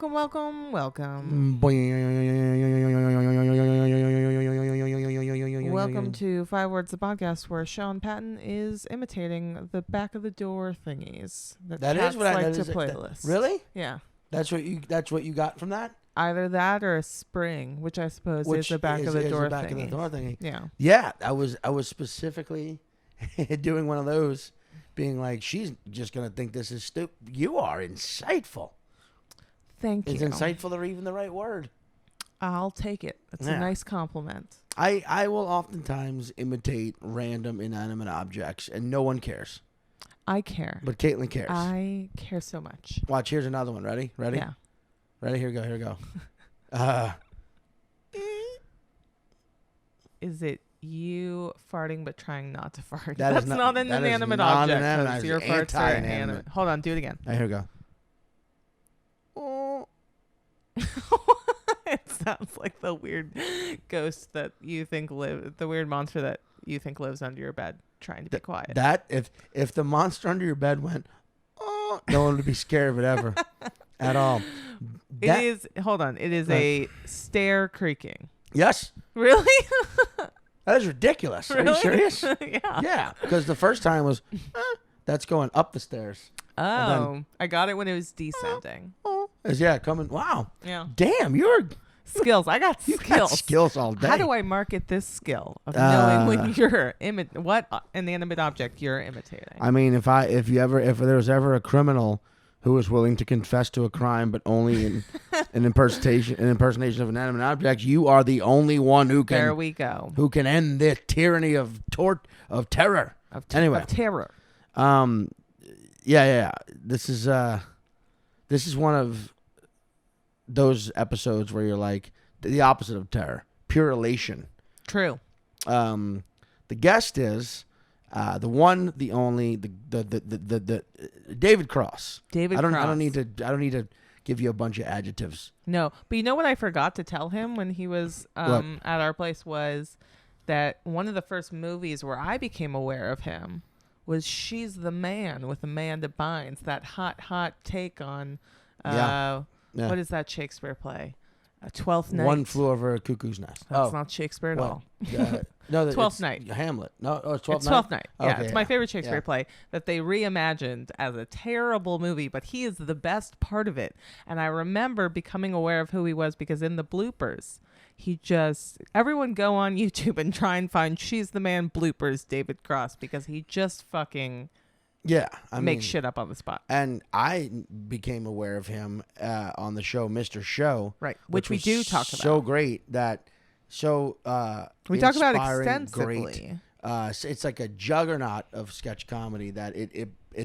welcome. Welcome to 5 Words, the podcast where Sean Patton is imitating the back of the door thingies that cats like to playlist. Really? Yeah. That's what you got from that? Either that or a spring, which I suppose is the back of the door thingy. Yeah. Yeah, I was specifically doing one of those, being like, she's just gonna think this is stupid. You are insightful. Thank you. Is insightful or even the right word? I'll take it. It's a nice compliment. I will oftentimes imitate random inanimate objects, and no one cares. I care. But Caitlin cares. I care so much. Watch, here's another one. Ready? Yeah. Ready? Here we go. Is it you farting but trying not to fart? That's not an inanimate object. Because your farts are inanimate. Hold on, do it again. Here we go. It sounds like the weird ghost that you think the weird monster that you think lives under your bed trying to be quiet. That if the monster under your bed went, no one would be scared of it ever at all. It is a stair creaking. Yes. Really? That is ridiculous. Really? Are you serious? Yeah. Yeah, because the first time was, that's going up the stairs. Oh, I got it when it was descending. Coming. Wow. Yeah. Damn, Skills. I got skills. Got skills all day. How do I market this skill of knowing when you're what inanimate object you're imitating? I mean, if there was ever a criminal who was willing to confess to a crime, but only in an impersonation of inanimate objects, you are the only one who can. There we go. Who can end the tyranny of terror? Of terror. Yeah. This is one of those episodes where you're like the opposite of terror, pure elation. True. The guest is the one, the only, the David Cross. Cross. I don't need to give you a bunch of adjectives. No, but you know what I forgot to tell him when he was at our place was that one of the first movies where I became aware of him was She's the Man with Amanda Bynes, that hot take on what is that Shakespeare play? Twelfth Night. One Flew Over a Cuckoo's Nest. That's not Shakespeare at all. No, Twelfth Night. Hamlet. No, it's Twelfth Night. Twelfth Night. Yeah, Okay, it's my favorite Shakespeare play that they reimagined as a terrible movie, but he is the best part of it. And I remember becoming aware of who he was because in the bloopers, everyone go on YouTube and try and find She's the Man bloopers David Cross, because he just fucking makes shit up on the spot. And I became aware of him on the show Mr. Show, right? Which we do talk about. So great that we talk about extensively. Great. It's like a juggernaut of sketch comedy that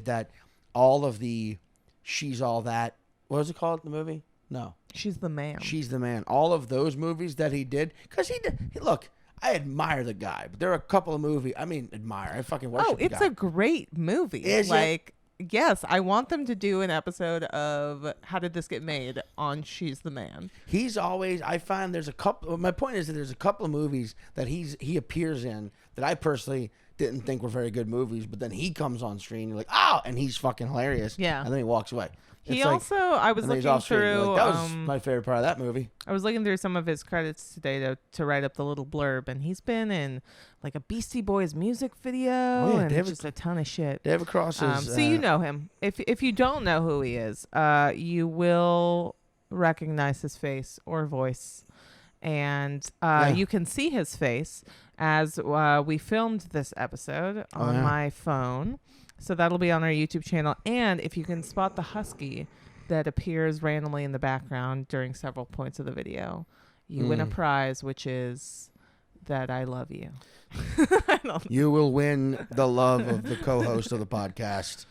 that all of the She's All That. What was it called? The movie? No. She's the Man. She's the Man. All of those movies that he did, because he did. Look, I admire the guy, but there are a couple of movies. I fucking worship the guy. It's a great movie. Is it? Yes, I want them to do an episode of How Did This Get Made on She's the Man. I find there's a couple. My point is that there's a couple of movies that he appears in that I personally didn't think were very good movies, but then he comes on screen, you're like, and he's fucking hilarious. Yeah. And then he walks away. I was looking through. That was my favorite part of that movie. I was looking through some of his credits today to write up the little blurb, and he's been in like a Beastie Boys music video and just a ton of shit. David Cross is. So you know him. If you don't know who he is, you will recognize his face or voice, and you can see his face as we filmed this episode on my phone. So that'll be on our YouTube channel. And if you can spot the husky that appears randomly in the background during several points of the video, you win a prize, which is that I love you. You will win the love of the co-host of the podcast.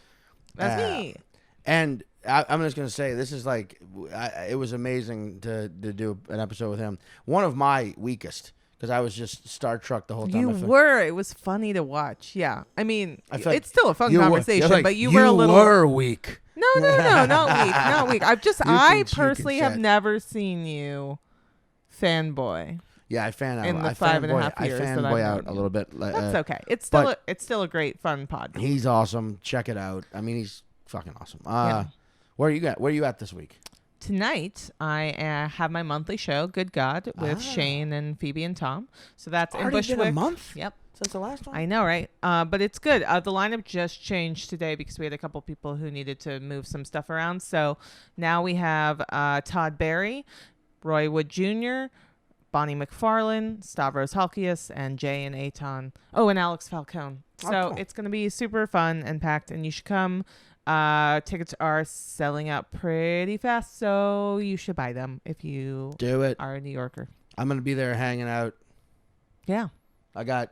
That's me. And I'm just going to say, this is it was amazing to do an episode with him. One of my weakest. Because I was just Star Trek the whole time. It was funny to watch. Yeah. I mean, it's still a fun conversation, but you were a little... You were weak. No, not weak. I personally have never seen you fanboy. Yeah, I fan out. In the 5.5 years that I've fanboy out known a little bit. That's okay. It's still a great, fun pod. He's awesome. Check it out. I mean, he's fucking awesome. Where are you at this week? tonight I have my monthly show, Good God, with Shane and Phoebe and Tom. So that's in Bushwick. Been a month? Yep. Since the last one? I know, right? But it's good. The lineup just changed today because we had a couple people who needed to move some stuff around. So now we have Todd Barry, Roy Wood Jr., Bonnie McFarlane, Stavros Halkias, and Jay and Aton. Oh, and Alex Falcone. So It's going to be super fun and packed, and you should come. Tickets are selling out pretty fast, so you should buy them if you are a New Yorker. I'm going to be there hanging out. Yeah. I got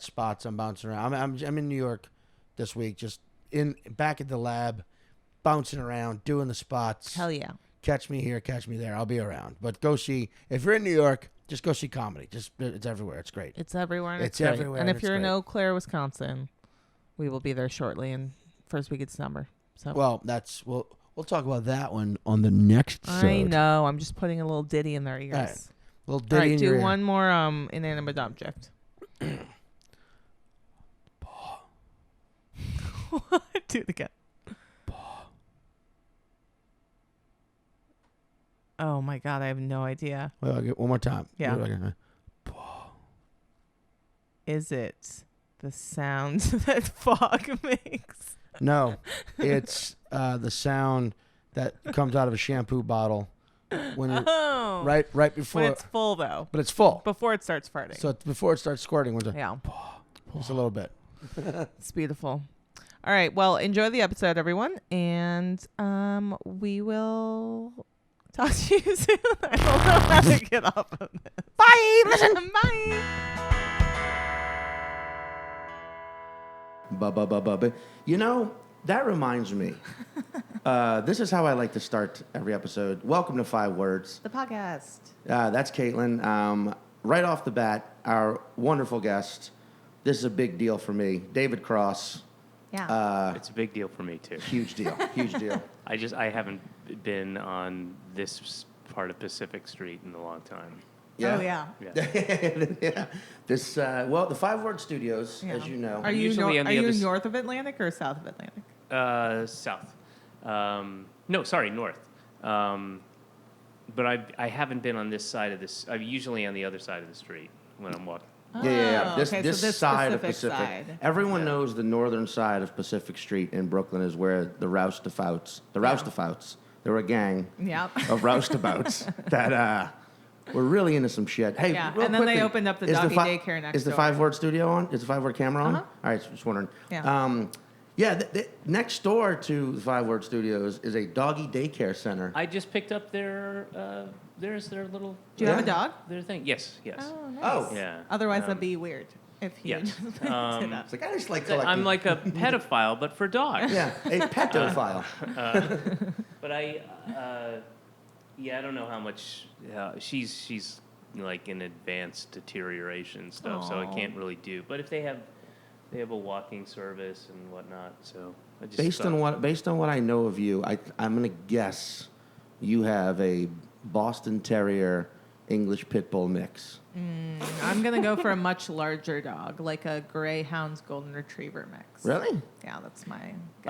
spots. I'm bouncing around. I'm in New York this week, just back at the lab, bouncing around, doing the spots. Hell yeah. Catch me here, catch me there. I'll be around. But go see, if you're in New York, just go see comedy. It's everywhere. It's great. It's everywhere. And it's great. everywhere. And if you're in Eau Claire, Wisconsin, we will be there shortly in first week of December. So well, we'll talk about that one on the next show. I know. I'm just putting a little ditty in their ears. All right. Little ditty in do your ear. one more inanimate object. Do it again. Oh my God, I have no idea. Wait, I'll get one more time. Yeah. Is it the sound that fog makes? No, it's the sound that comes out of a shampoo bottle when you right before. When it's full though. But it's full before it starts farting. So it's before it starts squirting. Yeah. Just a little bit. It's beautiful. All right. Well, enjoy the episode, everyone, and we will talk to you soon. I don't know how to get off of this. Bye. Listen. Bye. You know, that reminds me. This is how I like to start every episode. Welcome to 5 Words. The podcast. That's Caitlin. Right off the bat, our wonderful guest. This is a big deal for me. David Cross. Yeah. It's a big deal for me, too. Huge deal. Huge deal. I haven't been on this part of Pacific Street in a long time. Yeah. Oh, yeah. Yeah. This, the 5 Word Studios, as you know. Are you, usually on the other north of Atlantic or south of Atlantic? South. No, sorry, north. But I haven't been on this side of this. I'm usually on the other side of the street when I'm walking. Yeah. Okay, This so this side of Pacific Pacific. side. Everyone knows the northern side of Pacific Street in Brooklyn is where the Roustabouts, they were a gang Yep. of Roustabouts that were really into some shit. Hey, yeah. real And then quickly, they opened up the is doggy daycare next door. Is the 5 Word studio on? Is the 5 Word camera on? Uh-huh. All right, just wondering. Yeah. Next door to the 5 Word Studios is a doggy daycare center. I just picked up their little. Do you have a dog? Their thing. Yes. Oh, nice. Oh. Yeah. Otherwise, that'd be weird if you Yeah. just did that. It's like, I just like collecting. I'm like a pedophile, but for dogs. Yeah, a pedophile. But I don't know how much. She's like in advanced deterioration stuff, so I can't really do. But if they have a walking service and whatnot, so I just Based on what I know of you, I'm gonna guess you have a Boston Terrier English Pit Bull mix. I'm going to go for a much larger dog, like a Greyhound's Golden Retriever mix. Really? Yeah, that's my guess.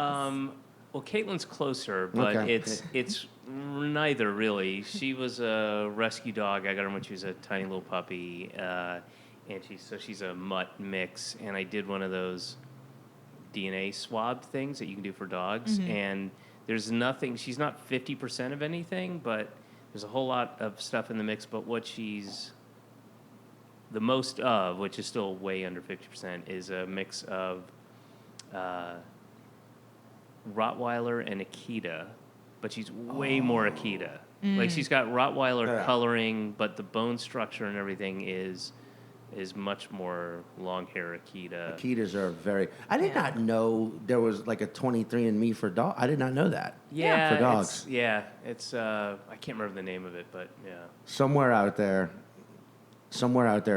Well, Caitlin's closer, but Okay. it's neither really. She was a rescue dog. I got her when she was a tiny little puppy, and she's a mutt mix. And I did one of those DNA swab things that you can do for dogs. Mm-hmm. And there's nothing. She's not 50% of anything, but there's a whole lot of stuff in the mix. But what she's the most of, which is still way under 50%, is a mix of Rottweiler and Akita, but she's way more Akita. Like she's got Rottweiler coloring, but the bone structure and everything is much more long hair Akita. Akitas are very. I did not know there was like a 23andMe for dog. I did not know that. Yeah, for dogs. It's I can't remember the name of it, but yeah. Somewhere out there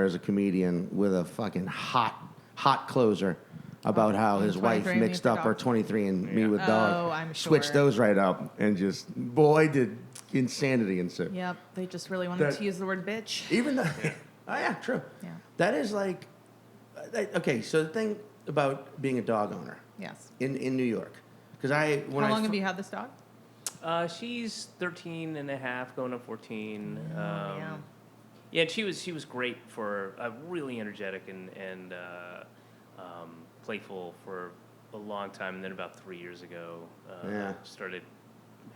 is a comedian with a fucking hot closer about how his wife 23andMe mixed for up her dogs. 23andMe with dog. Oh, I'm sure. Switched those right up and just, boy, did insanity ensue. Yep, they just really wanted to use the word bitch. Even though, oh yeah, true. Yeah. That is like, okay, so the thing about being a dog owner Yes. in New York, because How long have you had this dog? She's 13 and a half, going on 14. Yeah. Yeah, and she was great for really energetic and playful for a long time, and then about 3 years ago, started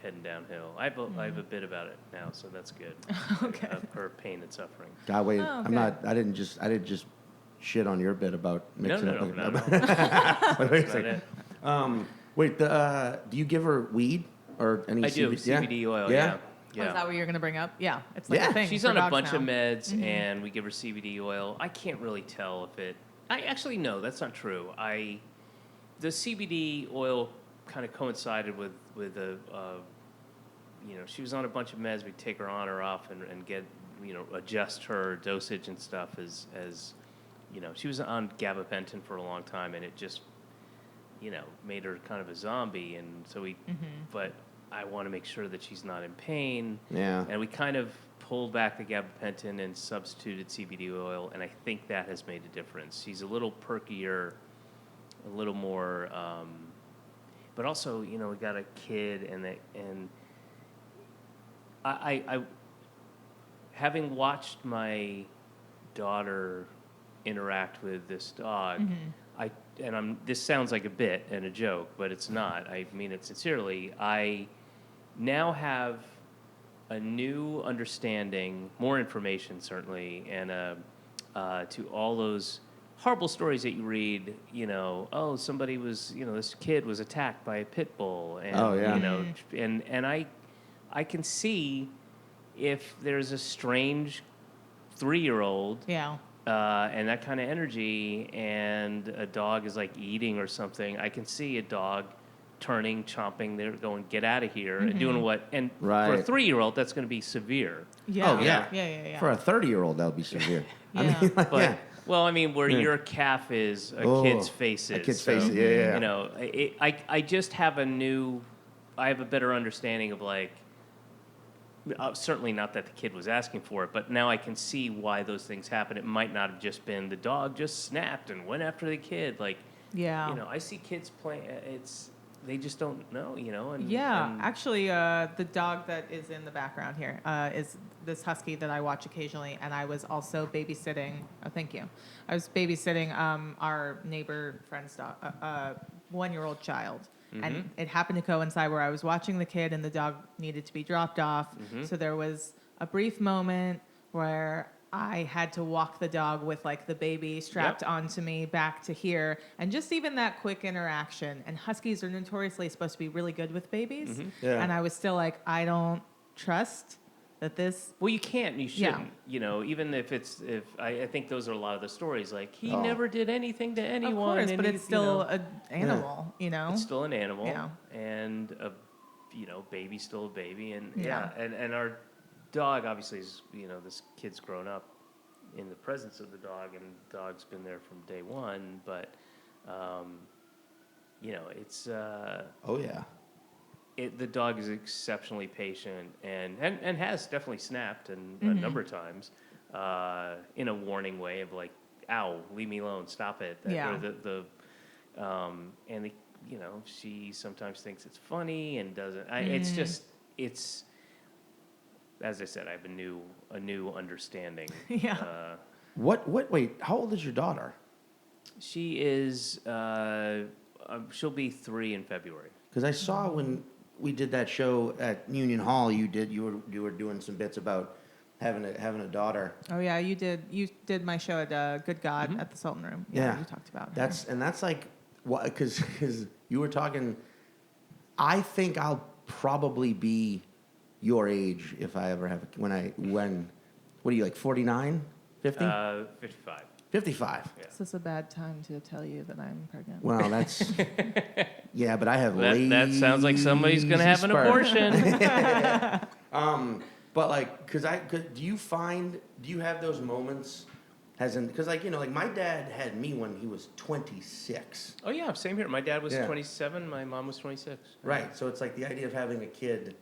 heading downhill. I have a bit about it now, so that's good. Okay. Her pain and suffering. God, wait, Oh, I'm not. I didn't just shit on your bit about mixing No, up. not Wait a Not second. it. Wait, do you give her weed or any I do CBD? CBD oil. Yeah? Yeah. Oh, is that what you're going to bring up? Yeah. It's like Yeah. a thing. She's for on a dogs bunch now. of meds, and we give her CBD oil. I can't really tell if it. I actually no, that's not true. The CBD oil kind of coincided with the. She was on a bunch of meds. We take her on or off and get adjust her dosage and stuff as she was on gabapentin for a long time, and it just made her kind of a zombie, and so but I want to make sure that she's not in pain. Yeah. And we kind of pulled back the gabapentin and substituted CBD oil, and I think that has made a difference. She's a little perkier, a little more, but also, we got a kid, and I having watched my daughter interact with this dog, this sounds like a bit and a joke, but it's not. I mean it sincerely. I now have a new understanding, more information certainly, and to all those horrible stories that you read. Somebody was, this kid was attacked by a pit bull, and and I can see if there's a strange 3-year-old. Yeah. And that kind of energy, and a dog is like eating or something. I can see a dog turning, chomping, they're going, get out of here, and doing what, and for a 3-year-old, that's going to be severe. Yeah. Oh, yeah. Yeah. For a 30-year-old, that would be severe. Yeah. I mean, like, But, well, I mean, where your calf is, a kid's face is. A kid's face, yeah. I just have I have a better understanding of like, certainly not that the kid was asking for it, but now I can see why those things happen. It might not have just been the dog just snapped and went after the kid. Like, I see kids playing. They just don't know, And, actually, the dog that is in the background here is this husky that I watch occasionally, and I was also babysitting. Oh, thank you. I was babysitting our neighbor friend's dog, 1-year-old child. And it happened to coincide where I was watching the kid and the dog needed to be dropped off. So there was a brief moment where I had to walk the dog with like the baby strapped onto me back to here. And just even that quick interaction. And huskies are notoriously supposed to be really good with babies. Yeah. And I was still like, I don't trust that this. Well, you can't, you shouldn't. Even if I think those are a lot of the stories. Like, he never did anything to anyone. Of course, but it's still an animal, It's still an animal. Yeah. And baby's still a baby. And and our dog obviously is, this kid's grown up in the presence of the dog, and the dog's been there from day one. But, it's. The dog is exceptionally patient and has definitely snapped a number of times in a warning way of like, ow, leave me alone, stop it. She sometimes thinks it's funny and doesn't. It's as I said, I have a new understanding. Yeah. Wait, how old is your daughter? She is, she'll be 3 in February. Because I saw when we did that show at Union Hall, you were doing some bits about having a daughter. Oh yeah, you did my show at Good God at the Sultan Room. Yeah, you talked about that's like what, because you were talking. I think I'll probably be your age if I ever have what are you, like 49, 50? 55. 55. Yeah. Is this a bad time to tell you that I'm pregnant? Well, that's yeah, but I have that sounds like somebody's gonna have an abortion. But like, do you have those moments? Because like my dad had me when he was 26. Oh yeah, same here. My dad was 27. My mom was 26. Right. So it's like the idea of having a kid.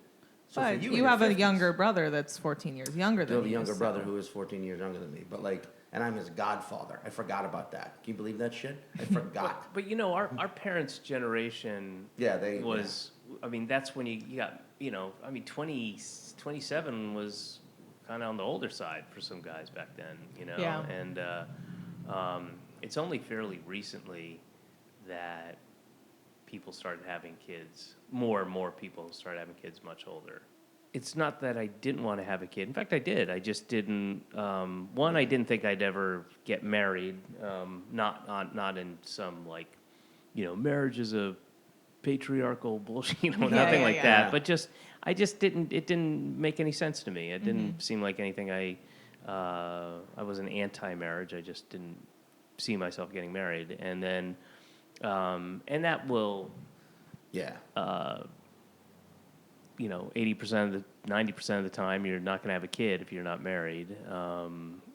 So but you have a younger brother that's 14 years younger than you. I have a younger brother who is 14 years younger than me. But like, and I'm his godfather. I forgot about that. Can you believe that shit? I forgot. But our parents' generation. Yeah, I mean, that's when you got I mean, 27 was kind of on the older side for some guys back then, Yeah. And it's only fairly recently that people started having kids. More and more people started having kids much older. It's not that I didn't want to have a kid. In fact, I did. I just didn't. One, I didn't think I'd ever get married. Not in some marriage is a patriarchal bullshit, nothing like that. But I just didn't. It didn't make any sense to me. It didn't seem like anything. I was an anti-marriage. I just didn't see myself getting married, and then, and that will. Yeah. 80% of the 90% of the time, you're not going to have a kid if you're not married,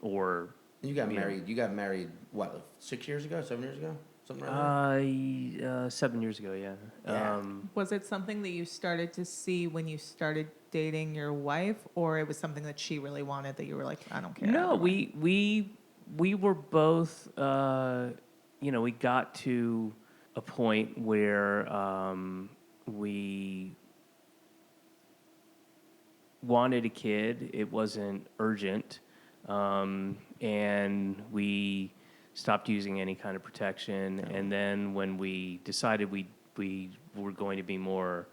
or You got married. You got married. What? 6 years ago? 7 years ago? Something like that. 7 years ago, yeah. Yeah. Was it something that you started to see when you started dating your wife, or it was something that she really wanted that you were like, I don't care? No, we were both. We got to a point where we wanted a kid. It wasn't urgent, and we stopped using any kind of protection. Oh. And then when we decided we were going to be more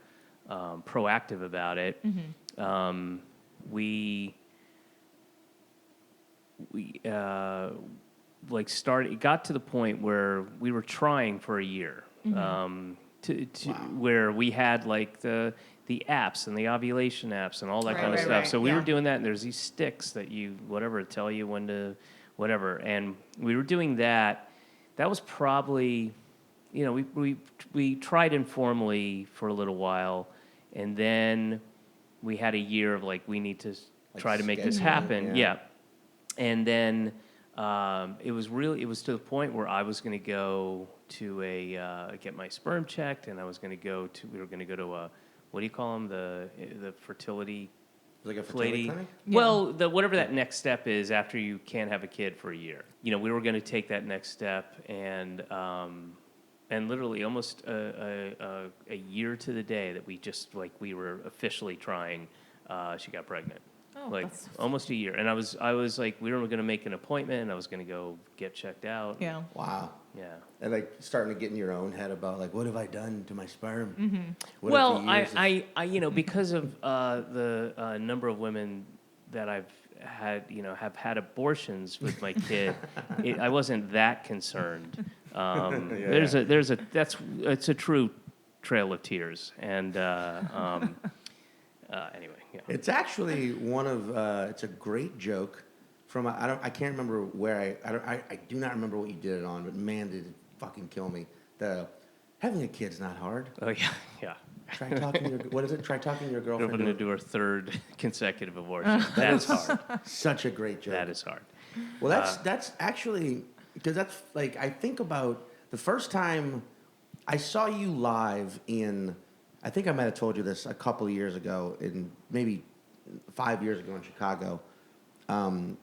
proactive about it, we started. It got to the point where we were trying for a year, where we had the apps and the ovulation apps and all that kind of stuff. Right. So we were doing that, and there's these sticks that tell you when to whatever. And we were doing that. That was probably, we tried informally for a little while, and then we had a year of we need to try to make this happen. Yeah. And then it was to the point where I was going to go to get my sperm checked, and we were going to go to a, what do you call them? The fertility. Like a fertility clinic? Yeah. Well, whatever that next step is after you can't have a kid for a year. We were going to take that next step, and literally almost a year to the day that we just we were officially trying, she got pregnant. Oh, Almost a year. And I was we were going to make an appointment, and I was going to go get checked out. Yeah. Wow. Yeah. And starting to get in your own head about what have I done to my sperm? Well, I because of the number of women that I've had, have had abortions with my kid, I wasn't that concerned. It's a true trail of tears, and anyway, yeah. It's actually one of it's a great joke from I can't remember where I do not remember what you did it on, but man, did it fucking kill me. Having a kid's not hard. Oh yeah. Try talking to your Try talking to your girlfriend. We're going to do her third consecutive abortion. That's hard. Such a great joke. That is hard. Well, that's actually because that's I think about the first time I saw you live in. I think I might have told you this a couple of years ago, maybe 5 years ago in Chicago,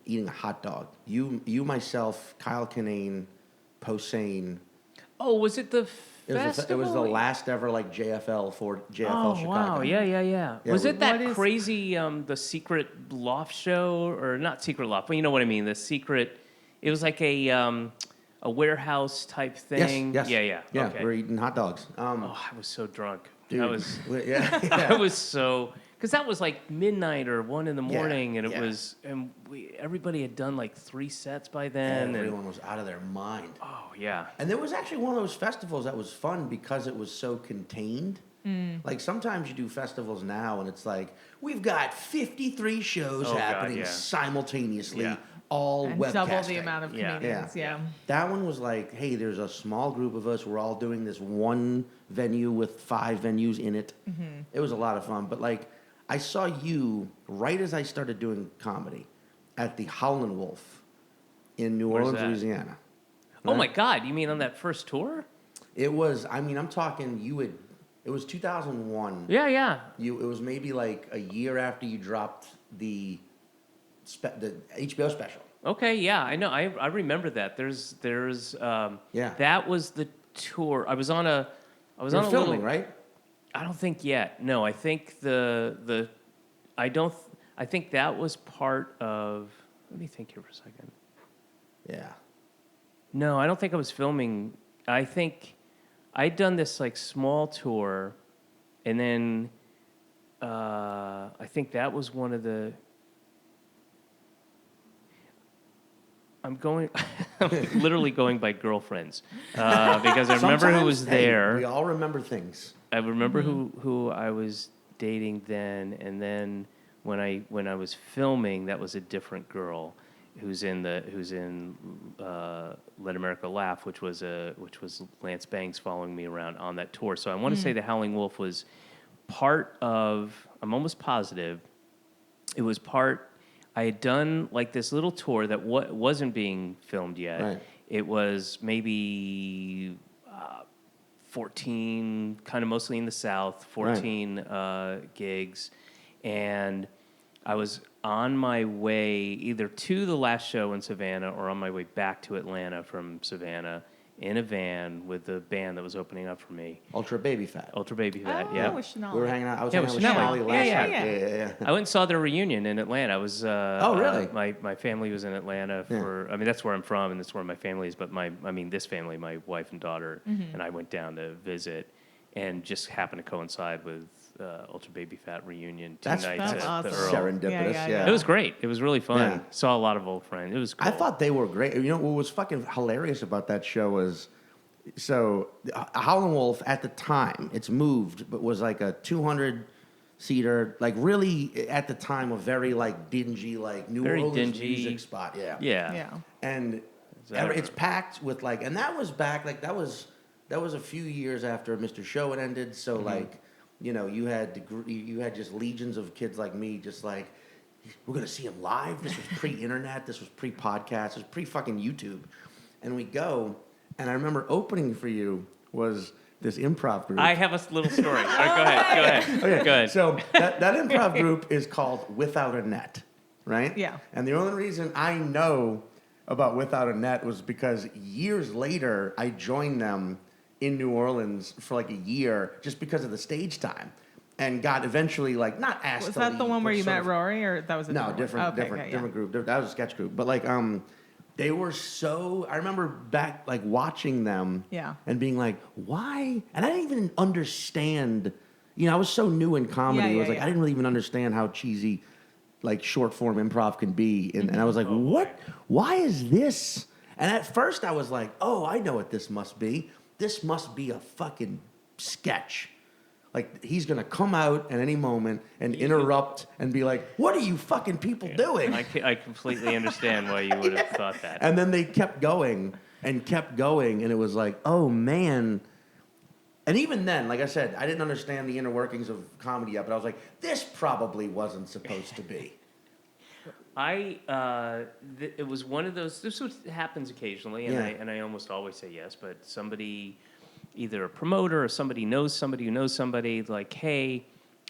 eating a hot dog. You, myself, Kyle Kinane, Posehn. Oh, was it the festival? It was the last ever JFL Oh, Chicago. wow. Yeah. Yeah, Was it that crazy, the secret loft show? Or not secret loft, but you know what I mean. The secret, it was like a warehouse type thing. Yes. Yeah. Okay. We're eating hot dogs. I was so drunk. Dude, I was yeah. I was so, because that was midnight or 1 a.m, and it was, and everybody had done 3 sets by then. Everyone was out of their mind. Oh yeah. And there was actually one of those festivals that was fun because it was so contained. Sometimes you do festivals now and it's we've got 53 shows happening simultaneously, all and webcasting. double the amount of comedians. Yeah. That one was hey, there's a small group of us. We're all doing this one venue with 5 venues in it. It was a lot of fun. But I saw you right as I started doing comedy at the Howlin' Wolf in New Orleans, Louisiana. Oh my God! You mean on that first tour? It was. I'm talking. It was 2001. Yeah. It was maybe a year after you dropped the HBO special. Okay, yeah, I know. I remember that. There's Yeah. That was the tour. I was on a You were filming, right? I don't think yet. No, I think I think that was part of. Let me think here for a second. Yeah. No, I don't think I was filming. I think I'd done this like small tour, and then I think that was one of the. I'm literally going by girlfriends because I remember who was there. We all remember things. I remember who I was dating then, and then when I was filming, that was a different girl who's in Let America Laugh, which was Lance Bangs following me around on that tour. So I want to say the Howling Wolf was part of. I'm almost positive it was part. I had done like this little tour that wasn't being filmed yet. Right. It was maybe 14, kind of mostly in the South, 14 gigs. And I was on my way either to the last show in Savannah or on my way back to Atlanta from Savannah in a van with the band that was opening up for me. Ultra Baby Fat. Ultra Baby Fat, Oh, yeah. with Chanel. We were hanging out. I was Yeah, hanging out with with Chanel. Shelly last Yeah, night. yeah. Yeah. I went and saw their reunion in Atlanta. I was Oh, really? my family was in Atlanta for I mean that's where I'm from and that's where my family is, but this family, my wife and daughter and I went down to visit and just happened to coincide with Ultra Baby Fat reunion That's nights That's at the awesome. Earl. Serendipitous, yeah. It was great. It was really fun. Yeah. Saw a lot of old friends. It was cool. I thought they were great. You know what was fucking hilarious about that show was, so Howlin' Wolf at the time, it's moved, but was like a 200-seater, like really at the time a very like dingy, like New Very Orleans dingy. music spot. Yeah. Yeah. And Exactly. it's packed with like, and that was back, like that was a few years after Mr. Show had ended. So like, you know, you had just legions of kids like me, just like, we're gonna see him live. This was pre-internet. This was pre-podcast. This was pre-fucking YouTube. And we go, and I remember opening for you was this improv group. I have a little story. All right, go ahead. Okay, Go ahead. So that improv group is called Without a Net, right? Yeah. And the only reason I know about Without a Net was because years later I joined them in New Orleans for like a year just because of the stage time, and got eventually like not asked. Was to that the leave, one where but you sort met of- Rory, or that was a No, different different group. That was a sketch group, but like they were so. I remember back like watching them, Yeah. and being like, why? And I didn't even understand. You know, I was so new in comedy. Yeah, It was yeah, like yeah. I didn't really even understand how cheesy, like short form improv can be, and I was like, what? Why is this? And at first I was like, oh, I know what this must be. This must be a fucking sketch. Like, he's going to come out at any moment and interrupt and be like, what are you fucking people doing? I completely understand why you would have thought that. And then they kept going, and it was like, oh, man. And even then, like I said, I didn't understand the inner workings of comedy yet, but I was like, this probably wasn't supposed to be. It was one of those. This happens occasionally, and Yeah. I almost always say yes. But somebody, either a promoter or somebody knows somebody who knows somebody, like, hey,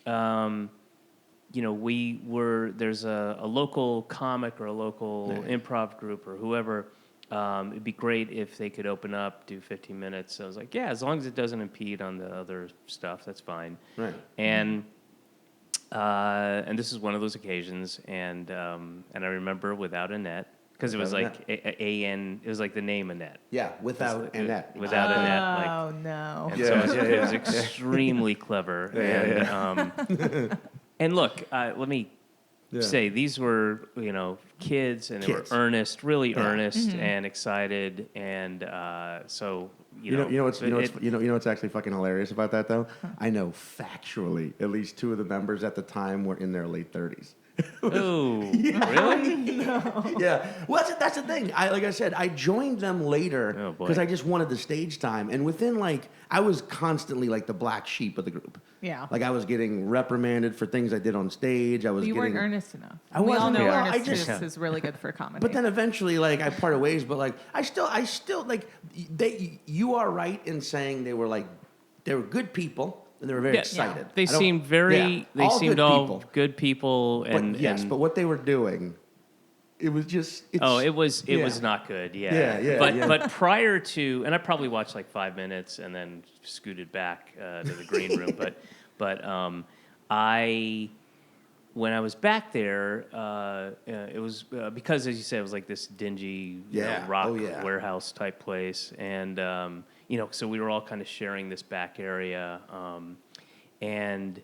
you know, there's a local comic or a local improv group or whoever. It'd be great if they could open up, do 15 minutes. So I was like, yeah, as long as it doesn't impede on the other stuff, that's fine. Right. And this is one of those occasions, and I remember Without a Net, because it was Without like A-N, it was like the name Annette. Yeah, Without a Net. Without a Net. Like, Oh no. and so it was extremely clever. And look, let me say, these were, you know, kids, and they were earnest, really earnest and excited, and so you know what's actually fucking hilarious about that though? I know factually at least two of the members at the time were in their late 30s. Oh, really? Yeah. Well, that's the thing. Like I said, I joined them later because I just wanted the stage time. And within I was constantly like the black sheep of the group. Yeah. Like I was getting reprimanded for things I did on stage. I was You getting. weren't earnest enough. I We all wasn't. know Yeah. I earnestness just- is really good for comedy. But then eventually, like, I parted ways. But like, I still like. You are right in saying they were good people and they were very excited. They seemed all all good all people. good people, and But yes, and but what they were doing it was just. It was not good. Yeah. But prior to, and I probably watched like 5 minutes and then scooted back to the green room. But when I was back there, it was because, as you said, it was like this dingy rock warehouse type place, and so we were all kind of sharing this back area, and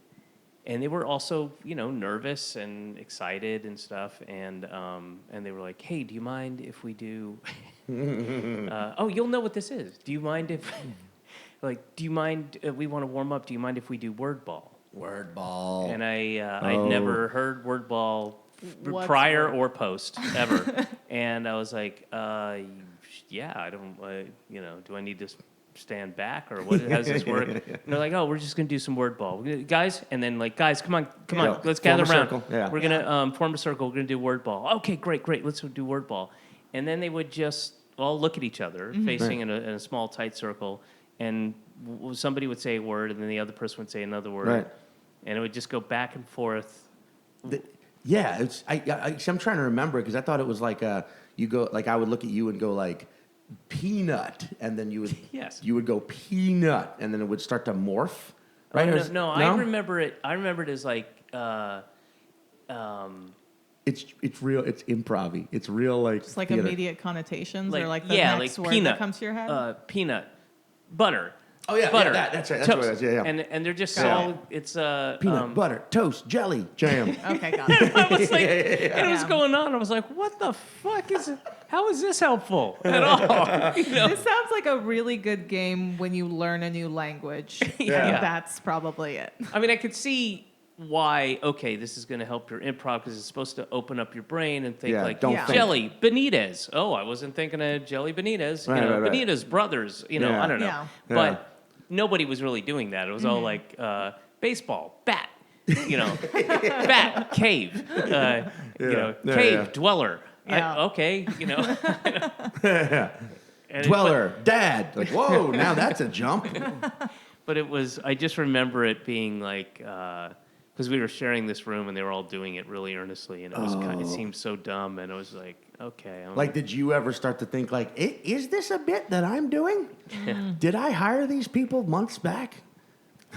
they were also nervous and excited and stuff, and they were like, "Hey, do you mind if we do?" Oh, you'll know what this is. Do you mind if, do you mind? We want to warm up. Do you mind if we do word ball? Word ball. And I'd never heard word ball prior or post ever. And I was like, yeah, I don't, do I need to stand back or what? How does this work? And they're like, oh, we're just going to do some word ball. Guys, and then guys, come on, let's gather around. Yeah. We're going to form a circle. We're going to do word ball. Okay, great, let's do word ball. And then they would just all look at each other, facing in a small, tight circle, and somebody would say a word, and then the other person would say another word. Right. And it would just go back and forth. I'm trying to remember it because I thought it was like you go like I would look at you and go like peanut, and then you would you would go peanut, and then it would start to morph. Right? No, I remember it. I remember it as like. It's real. It's improv-y. It's real like. Just like theater. immediate connotations, or like the next word peanut, that comes to your head. Peanut, butter. Oh yeah, butter, that's right. That's toast. what it is. Yeah. And they're just all it's peanut butter, toast, jelly, jam. Okay, got it. I was like, and it was going on. I was like, what the fuck is it? How is this helpful at all? This sounds like a really good game when you learn a new language. Yeah, that's probably it. I mean, I could see why. Okay, this is going to help your improv because it's supposed to open up your brain and think jelly Benitez. Oh, I wasn't thinking of jelly Benitez. Right. Benitez brothers. I don't know. Yeah. But nobody was really doing that. It was all like baseball, bat. Bat, cave. Cave, dweller. Yeah. Okay. Dweller, dad. Like, whoa, now that's a jump. But it was. I just remember it being like. Because we were sharing this room and they were all doing it really earnestly, and it was it seemed so dumb, and it was like, okay. Did you ever start to think like, is this a bit that I'm doing? Did I hire these people months back?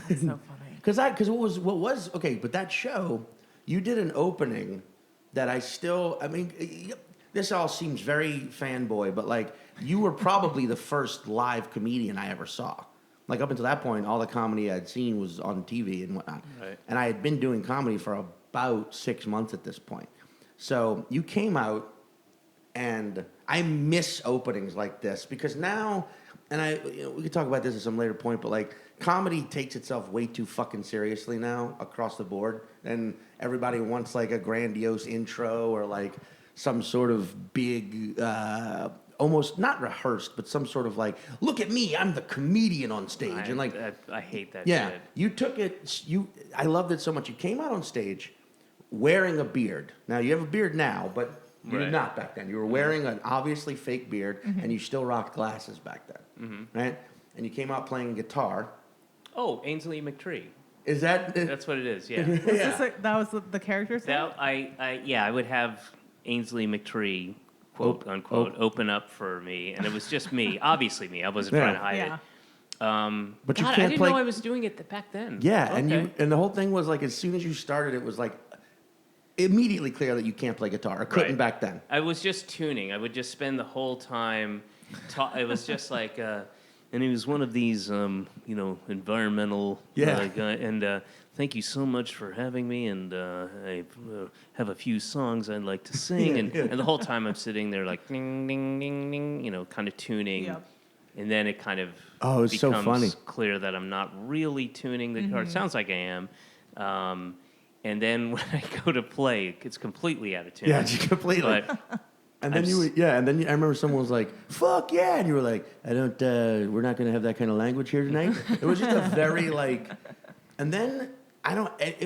That's so funny. Because what was okay, but that show, you did an opening that this all seems very fanboy, but like you were probably the first live comedian I ever saw. Like up until that point, all the comedy I'd seen was on TV and whatnot. Right. And I had been doing comedy for about 6 months at this point. So you came out, and I miss openings like this because now, and we could talk about this at some later point, but like comedy takes itself way too fucking seriously now across the board, and everybody wants like a grandiose intro or like some sort of big. Almost not rehearsed, but some sort of like, look at me, I'm the comedian on stage, and like, I hate that. Yeah, shit. you took it. I loved it so much. You came out on stage wearing a beard. Now you have a beard now, but you did not back then. You were wearing an obviously fake beard, and you still rocked glasses back then, right? And you came out playing guitar. Oh, Ainsley McTree. Is that? That's what it is. Yeah. That was the character's name? I would have Ainsley McTree. Quote unquote, open up for me, and it was just me. Obviously, me. I wasn't trying to hide it. But you can't I didn't know I was doing it back then. Yeah, okay. and the whole thing was like as soon as you started, it was like immediately clear that you can't play guitar. I couldn't back then. I was just tuning. I would just spend the whole time. It was just like, and he was one of these, environmental guy, and. Thank you so much for having me, and I have a few songs I'd like to sing. And the whole time I'm sitting there like, ding, ding, ding, ding, kind of tuning. Yep. And then it kind of becomes so funny. Clear that I'm not really tuning the guitar. It sounds like I am. And then when I go to play, it's completely out of tune. Yeah, completely. But and then I remember someone was like, "Fuck yeah," and you were like, "I don't. We're not going to have that kind of language here tonight." It was just a very like, and then.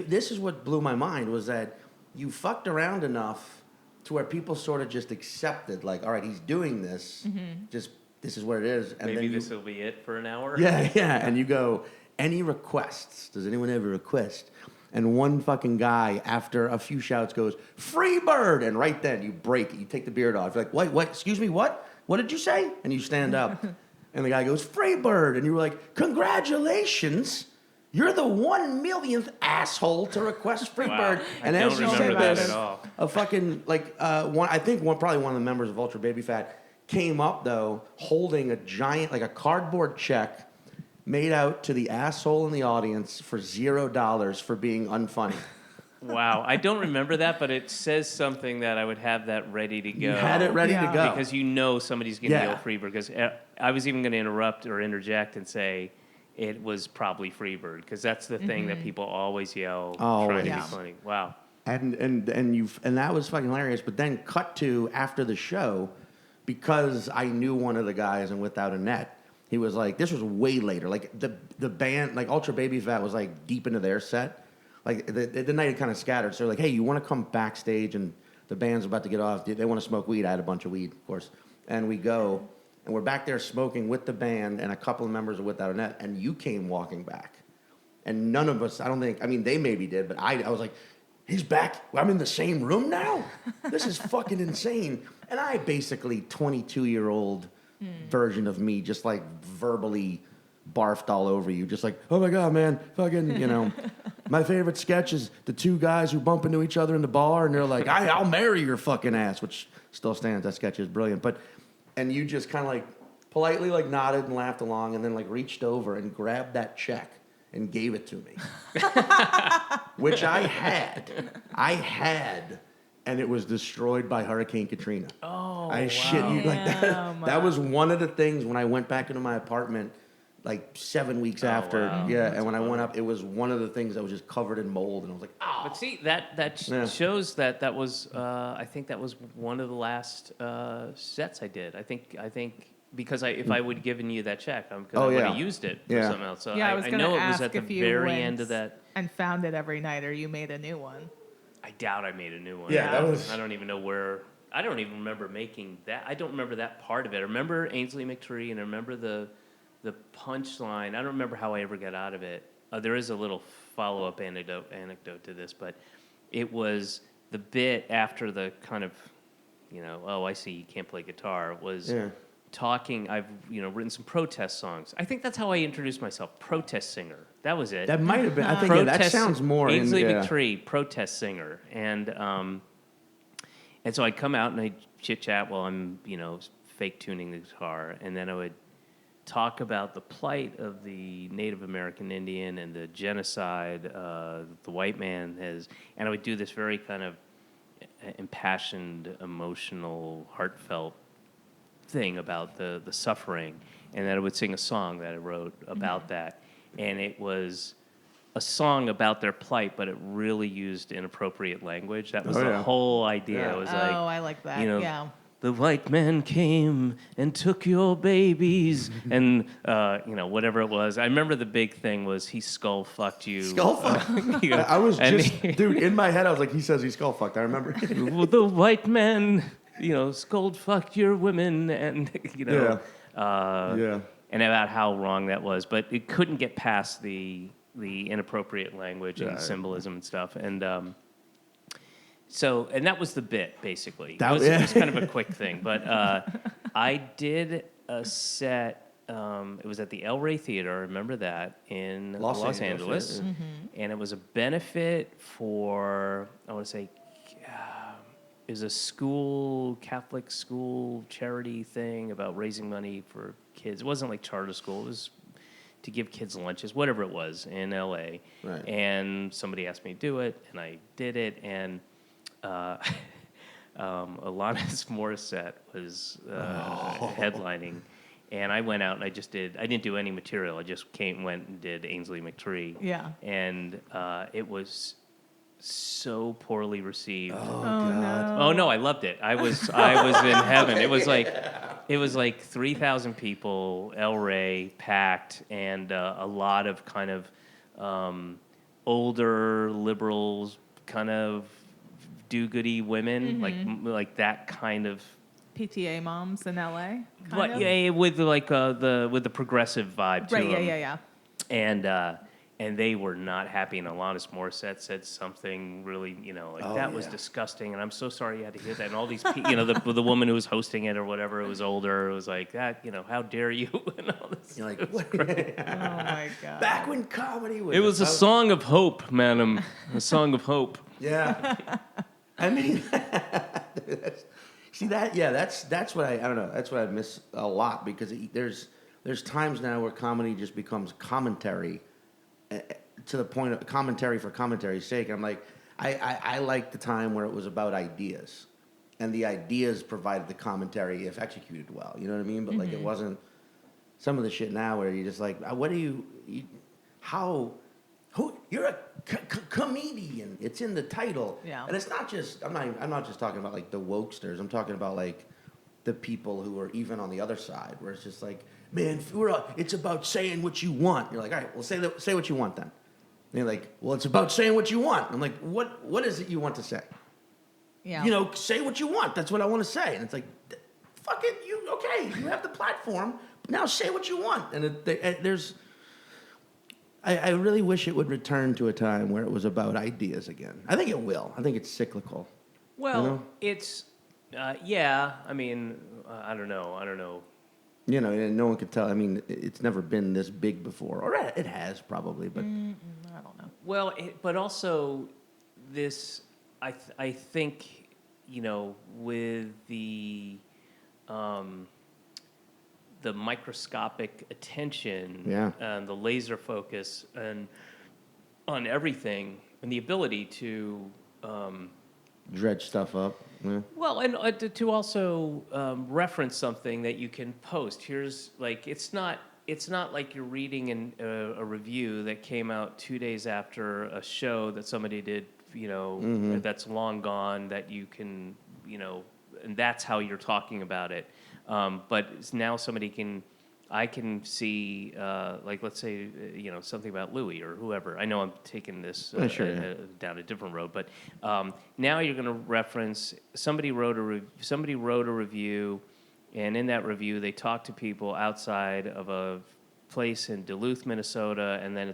This is what blew my mind was that you fucked around enough to where people sort of just accepted, like, all right, he's doing this, just this is what it is. And maybe this will be it for an hour. Yeah, and you go, any requests? Does anyone have a request? And one fucking guy, after a few shouts, goes, "Free bird!" And right then, you break it. You take the beard off. You're like, what? Excuse me, what? What did you say? And you stand up. And the guy goes, "Free bird!" And you were like, "Congratulations! You're the 1 millionth asshole to request free bird." And I as don't you remember said that this, at all. a fucking, like, probably one of the members of Ultra Baby Fat came up, though, holding a giant, like a cardboard check made out to the asshole in the audience for $0 for being unfunny. Wow, I don't remember that, but it says something that I would have that ready to go. You had it ready to go. Because you know somebody's going to yell Freebird. Because I was even going to interrupt or interject and say it was probably Freebird, because that's the thing that people always yell, trying to be funny. Wow. And that was fucking hilarious. But then cut to after the show, because I knew one of the guys and Without a Net, he was like, this was way later. Like the band, like Ultra Baby Fat was like deep into their set. Like the night had kind of scattered. So they're like, hey, you want to come backstage and the band's about to get off. They want to smoke weed. I had a bunch of weed, of course. And we go and we're back there smoking with the band and a couple of members of Without a Net. And you came walking back. And none of us, they maybe did, but I was like, he's back. I'm in the same room now? This is fucking insane. And I basically 22-year-old version of me just like verbally barfed all over you, just like, oh my God, man, fucking, my favorite sketch is the two guys who bump into each other in the bar and they're like, I'll marry your fucking ass, which still stands. That sketch is brilliant. And you just kind of like politely like nodded and laughed along and then like reached over and grabbed that check and gave it to me, which I had, and it was destroyed by Hurricane Katrina. Oh, I shit you, like that was one of the things when I went back into my apartment like 7 weeks after. Wow. Yeah, That's and when funny. I went up, it was one of the things that was just covered in mold, and I was like, oh. But see, that shows that was, I think that was one of the last sets I did. I think because if I would have given you that check, because I would have used it for something else. So I was going to know ask it was at the if you very went end of that. and found it every night, or you made a new one. I doubt I made a new one. Yeah, that was. I don't even know where. I don't even remember making that. I don't remember that part of it. I remember Ainsley McTree, and I remember the punchline. I don't remember how I ever got out of it. There is a little follow-up anecdote to this, but it was the bit after the kind of, oh, I see, you can't play guitar, was talking. I've, written some protest songs. I think that's how I introduced myself, protest singer. That was it. That might have been. I think that sounds more. Ainsley McTree, protest singer. And so I'd come out and I'd chit-chat while I'm, fake tuning the guitar, and then I would talk about the plight of the Native American Indian and the genocide the white man has, and I would do this very kind of impassioned, emotional, heartfelt thing about the suffering, and then I would sing a song that I wrote about that, and it was a song about their plight, but it really used inappropriate language. That was the whole idea. Yeah. It was I like that. Yeah. The white man came and took your babies, and whatever it was. I remember the big thing was he skull fucked you. Skull fucked. I was just, dude, in my head I was like, he says he skull fucked. I remember. The white man, skull fucked your women, and and about how wrong that was, but it couldn't get past the inappropriate language and symbolism and stuff, and. So, and that was the bit, basically. It was kind of a quick thing. But I did a set, it was at the El Rey Theater, I remember that, in Los Angeles. Yeah. And it was a benefit for, I want to say, it was a school, Catholic school charity thing about raising money for kids. It wasn't like charter school. It was to give kids lunches, whatever it was, in L.A. Right. And somebody asked me to do it, and I did it, and Alanis Morissette was headlining, and I went out and I didn't do any material. I just went and did Ainsley McTree. Yeah. And it was so poorly received. Oh, God. Oh no, I loved it. I was in heaven. It was like 3,000 people, El Rey packed, and a lot of kind of older liberals, kind of do-goody women, like that kind of PTA moms in LA. But yeah, with like the progressive vibe to right. them. Yeah. And and they were not happy. And Alanis Morissette said something really, that was disgusting. And I'm so sorry you had to hear that. And all these people, the woman who was hosting it or whatever, who was older, it was like that, how dare you? And all this. You're like, what? Oh my God. Back when comedy was. It was a song of hope, madam. A song of hope. Yeah. I mean, see that? Yeah, that's what I don't know. That's what I miss a lot because there's times now where comedy just becomes commentary to the point of commentary for commentary's sake. I'm like, I like the time where it was about ideas, and the ideas provided the commentary if executed well. You know what I mean? But like, it wasn't some of the shit now where you're just like, what do you who you're a comedian. It's in the title. Yeah. And it's not just I'm not just talking about like the wokesters. I'm talking about like the people who are even on the other side, where it's just like, man, it's about saying what you want. You're like, all right, well, say what you want then. And you're like, well, it's about saying what you want. I'm like, what is it you want to say? Yeah. Say what you want. That's what I want to say. And it's like, fuck it, you have the platform. Now say what you want. And there's, I really wish it would return to a time where it was about ideas again. I think it will. I think it's cyclical. Well, it's, yeah. I mean, I don't know. And no one could tell. I mean, it's never been this big before, or it has probably, but I don't know. Well, but also this, I think, with the microscopic attention and the laser focus and on everything and the ability to dredge stuff up. Yeah. Well, and to also reference something that you can post. Here's like it's not like you're reading a review that came out 2 days after a show that somebody did, that's long gone, that you can, and that's how you're talking about it. But now I can see, like, let's say, something about Louis or whoever. I know I'm taking this down a different road, but now you're going to reference somebody wrote a review, and in that review they talked to people outside of a place in Duluth, Minnesota, and then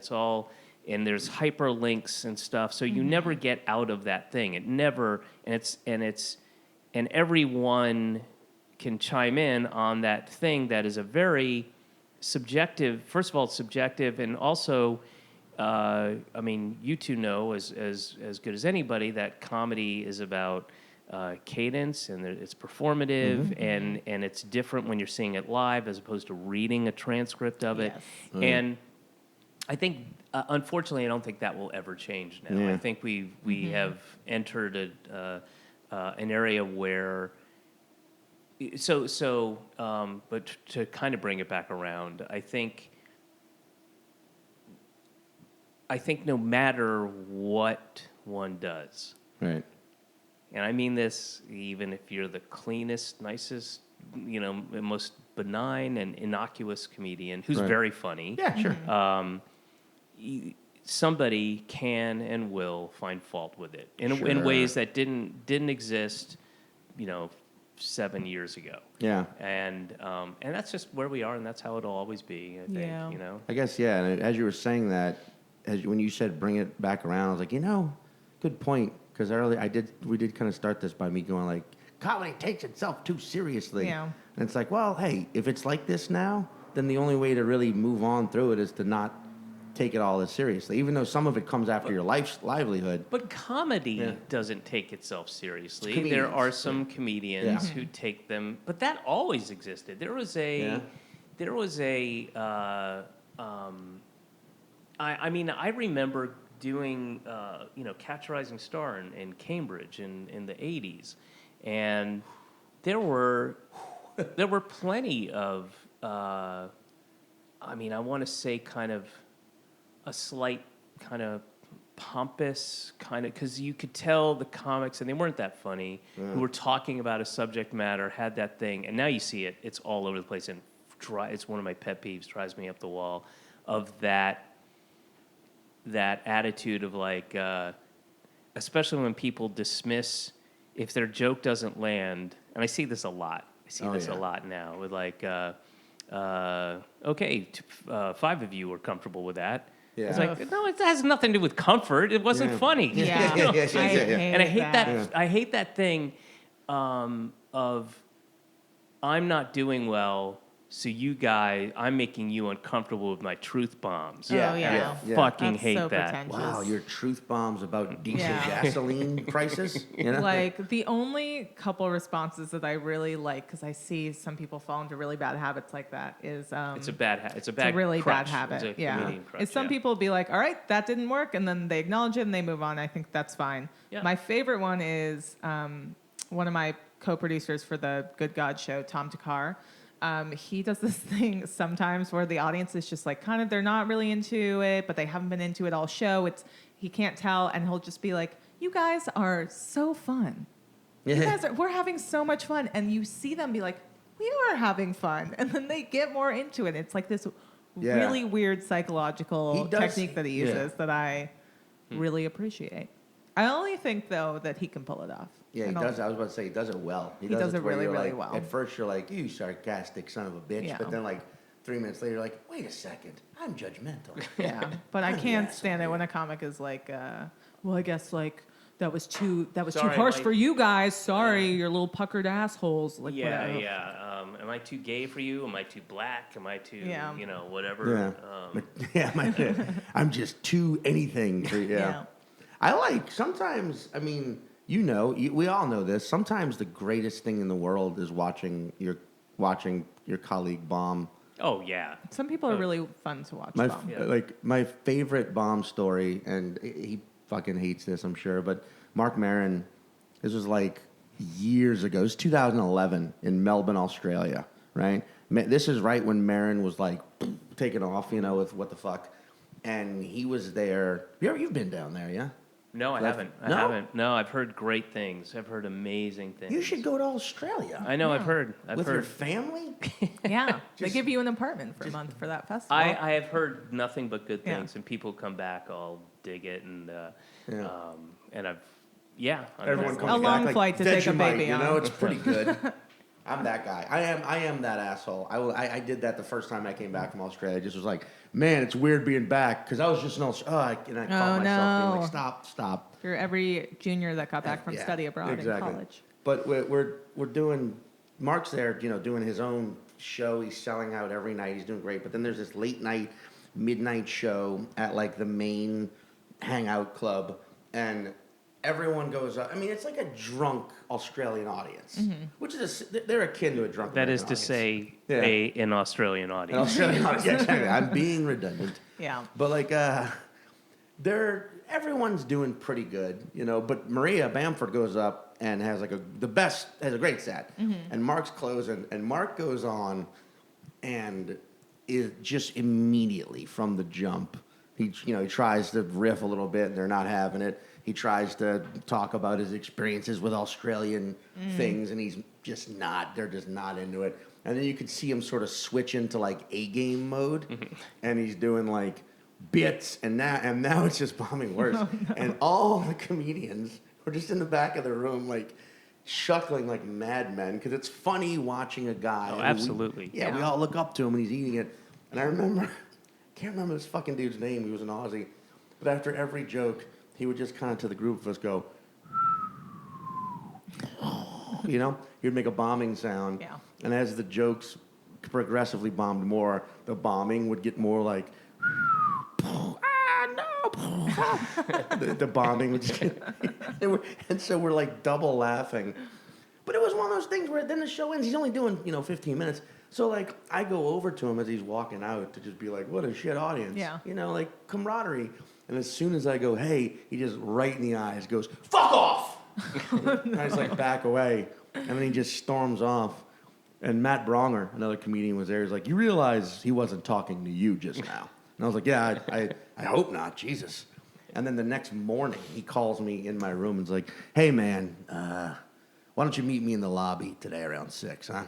and there's hyperlinks and stuff, so you never get out of that thing. It never, and everyone can chime in on that thing that is a very subjective. First of all, it's subjective, and also, I mean, you two know as good as anybody that comedy is about cadence, and it's performative, and it's different when you're seeing it live as opposed to reading a transcript of it. Yes. And I think, unfortunately, I don't think that will ever change now. Yeah. I think we have entered an area where. But to kind of bring it back around, I think no matter what one does, right? And I mean this, even if you're the cleanest, nicest, most benign and innocuous comedian who's very funny. Yeah, sure. Somebody can and will find fault with it in ways that didn't exist, 7 years ago. Yeah. And that's just where we are, and that's how it'll always be, I think, I guess, yeah. And as you were saying that, when you said bring it back around, I was like, good point. Because we did kind of start this by me going like, comedy takes itself too seriously. Yeah. And it's like, well, hey, if it's like this now, then the only way to really move on through it is to not take it all as seriously, even though some of it comes after your livelihood. But comedy doesn't take itself seriously. There are some comedians who take them, but that always existed. There was a, I mean, I remember doing, Catch a Rising Star in Cambridge in the 80s, and there were plenty of, I want to say kind of a slight kind of pompous kind of, because you could tell the comics, and they weren't that funny, who were talking about a subject matter, had that thing, and now you see it's all over the place, and it's one of my pet peeves, drives me up the wall, of that attitude of like, especially when people dismiss if their joke doesn't land, and I see this a lot. A lot now with like, okay, 5 of you are comfortable with that. Yeah. It's like, no, it has nothing to do with comfort. It wasn't funny. Yeah. And I hate that. I hate that thing of I'm not doing well, so you guys, I'm making you uncomfortable with my truth bombs. Yeah. Oh, yeah. I fucking That's hate so that. pretentious. Wow, your truth bombs about diesel Yeah. gasoline prices? You know? Like the only couple responses that I really like, because I see some people fall into really bad habits like that, is It's a bad. It's a bad. it's a really crutch. bad habit. It's a Yeah, comedian crutch, it's some yeah. people be like, "All right, that didn't work," and then they acknowledge it and they move on. I think that's fine. Yeah. My favorite one is one of my co-producers for the Good God show, Tom Takar. He does this thing sometimes where the audience is just like kind of they're not really into it, but they haven't been into it all show. He can't tell, and he'll just be like, "You guys are so fun. We're having so much fun," and you see them be like, "We are having fun," and then they get more into it. It's like this really weird psychological technique that he uses that I really appreciate. I only think though that he can pull it off. Yeah, he does. I was about to say he does it well. He does it where really, you're really like, well. At first, you're like, "You sarcastic son of a bitch," Yeah. but then like 3 minutes later, you're like, "Wait a second, I'm judgmental." Yeah, but I I'm the can't asshole stand it here. when a comic is like, well, I guess like that was too Sorry, harsh like- for you guys. Sorry, you're little puckered assholes. Like, Yeah, whatever. yeah. Am I too gay for you? Am I too black? Am I too, Yeah. whatever? I'm just too anything. Yeah. I like sometimes. I mean, we all know this. Sometimes the greatest thing in the world is watching your colleague bomb. Oh yeah. Some people are really fun to watch. My Bomb. my favorite bomb story, and he fucking hates this, I'm sure. But Mark Maron, this was like years ago. It was 2011 in Melbourne, Australia. Right. This is right when Maron was like taking off, with what the fuck, and he was there. You've been down there, yeah? No, I haven't. I No? haven't. No, I've heard great things. I've heard amazing things. You should go to Australia. I know. I've heard. With your family? Yeah, they give you an apartment for a month for that festival. I have heard nothing but good Yeah. things, and people come back all dig it, and I've Everyone I've- comes A long back flight to take a Vegemite, baby on. It's pretty good. I'm that guy. I am that asshole. I did that the first time I came back from Australia. I just was like, man, it's weird being back because I was just in Australia. And I caught myself being like, stop. You're every junior that got back from Yeah, study abroad in college. But we're doing. Mark's there, doing his own show. He's selling out every night. He's doing great. But then there's this late night, midnight show at like the main hangout club, and everyone goes up. I mean, it's like a drunk Australian audience, which is they're akin to a drunk. That American is to audience. say, an Australian An audience. Australian audience. Yeah, exactly. I'm being redundant. Yeah. But like, everyone's doing pretty good, But Maria Bamford goes up and has like has a great set, and Mark's closing, and Mark goes on, and is just immediately from the jump. He tries to riff a little bit, and they're not having it. He tries to talk about his experiences with Australian things, and they're just not into it. And then you could see him sort of switch into like A-game mode, and he's doing like bits, and now it's just bombing worse. Oh, no. And all the comedians were just in the back of the room, like chuckling like madmen, because it's funny watching a guy. Oh, absolutely. We all look up to him, and he's eating it. And I can't remember this fucking dude's name. He was an Aussie, but after every joke, he would just kind of to the group of us go, he'd make a bombing sound. Yeah. And as the jokes progressively bombed more, the bombing would get more like, the bombing would just get, and so we're like double laughing. But it was one of those things where then the show ends. He's only doing 15 minutes. So like I go over to him as he's walking out to just be like, what a shit audience. Yeah. Like camaraderie. And as soon as I go, hey, he just right in the eyes goes, fuck off. And I just like back away. And then he just storms off. And Matt Bronger, another comedian, was there. He's like, you realize he wasn't talking to you just now. And I was like, yeah, I hope not, Jesus. And then the next morning, he calls me in my room and is like, hey, man, why don't you meet me in the lobby today around 6, huh?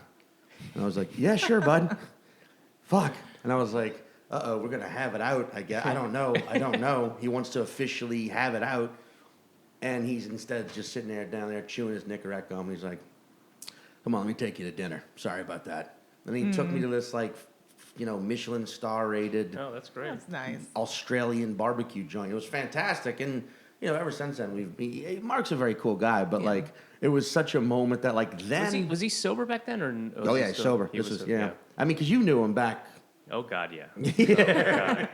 And I was like, yeah, sure, bud. Fuck. And I was like, uh-oh, we're going to have it out, I guess. I don't know. He wants to officially have it out. And he's instead just sitting down there chewing his Nicorette gum. And he's like, come on, let me take you to dinner. Sorry about that. And he took me to this, like, Michelin star rated Oh, that's great. That's nice. Australian barbecue joint. It was fantastic, and ever since then Mark's a very cool guy, but like it was such a moment that like then Was he sober back then or? oh yeah, he still- sober. he This was was sober, I mean, because you knew him back. Oh God, yeah. Oh, God.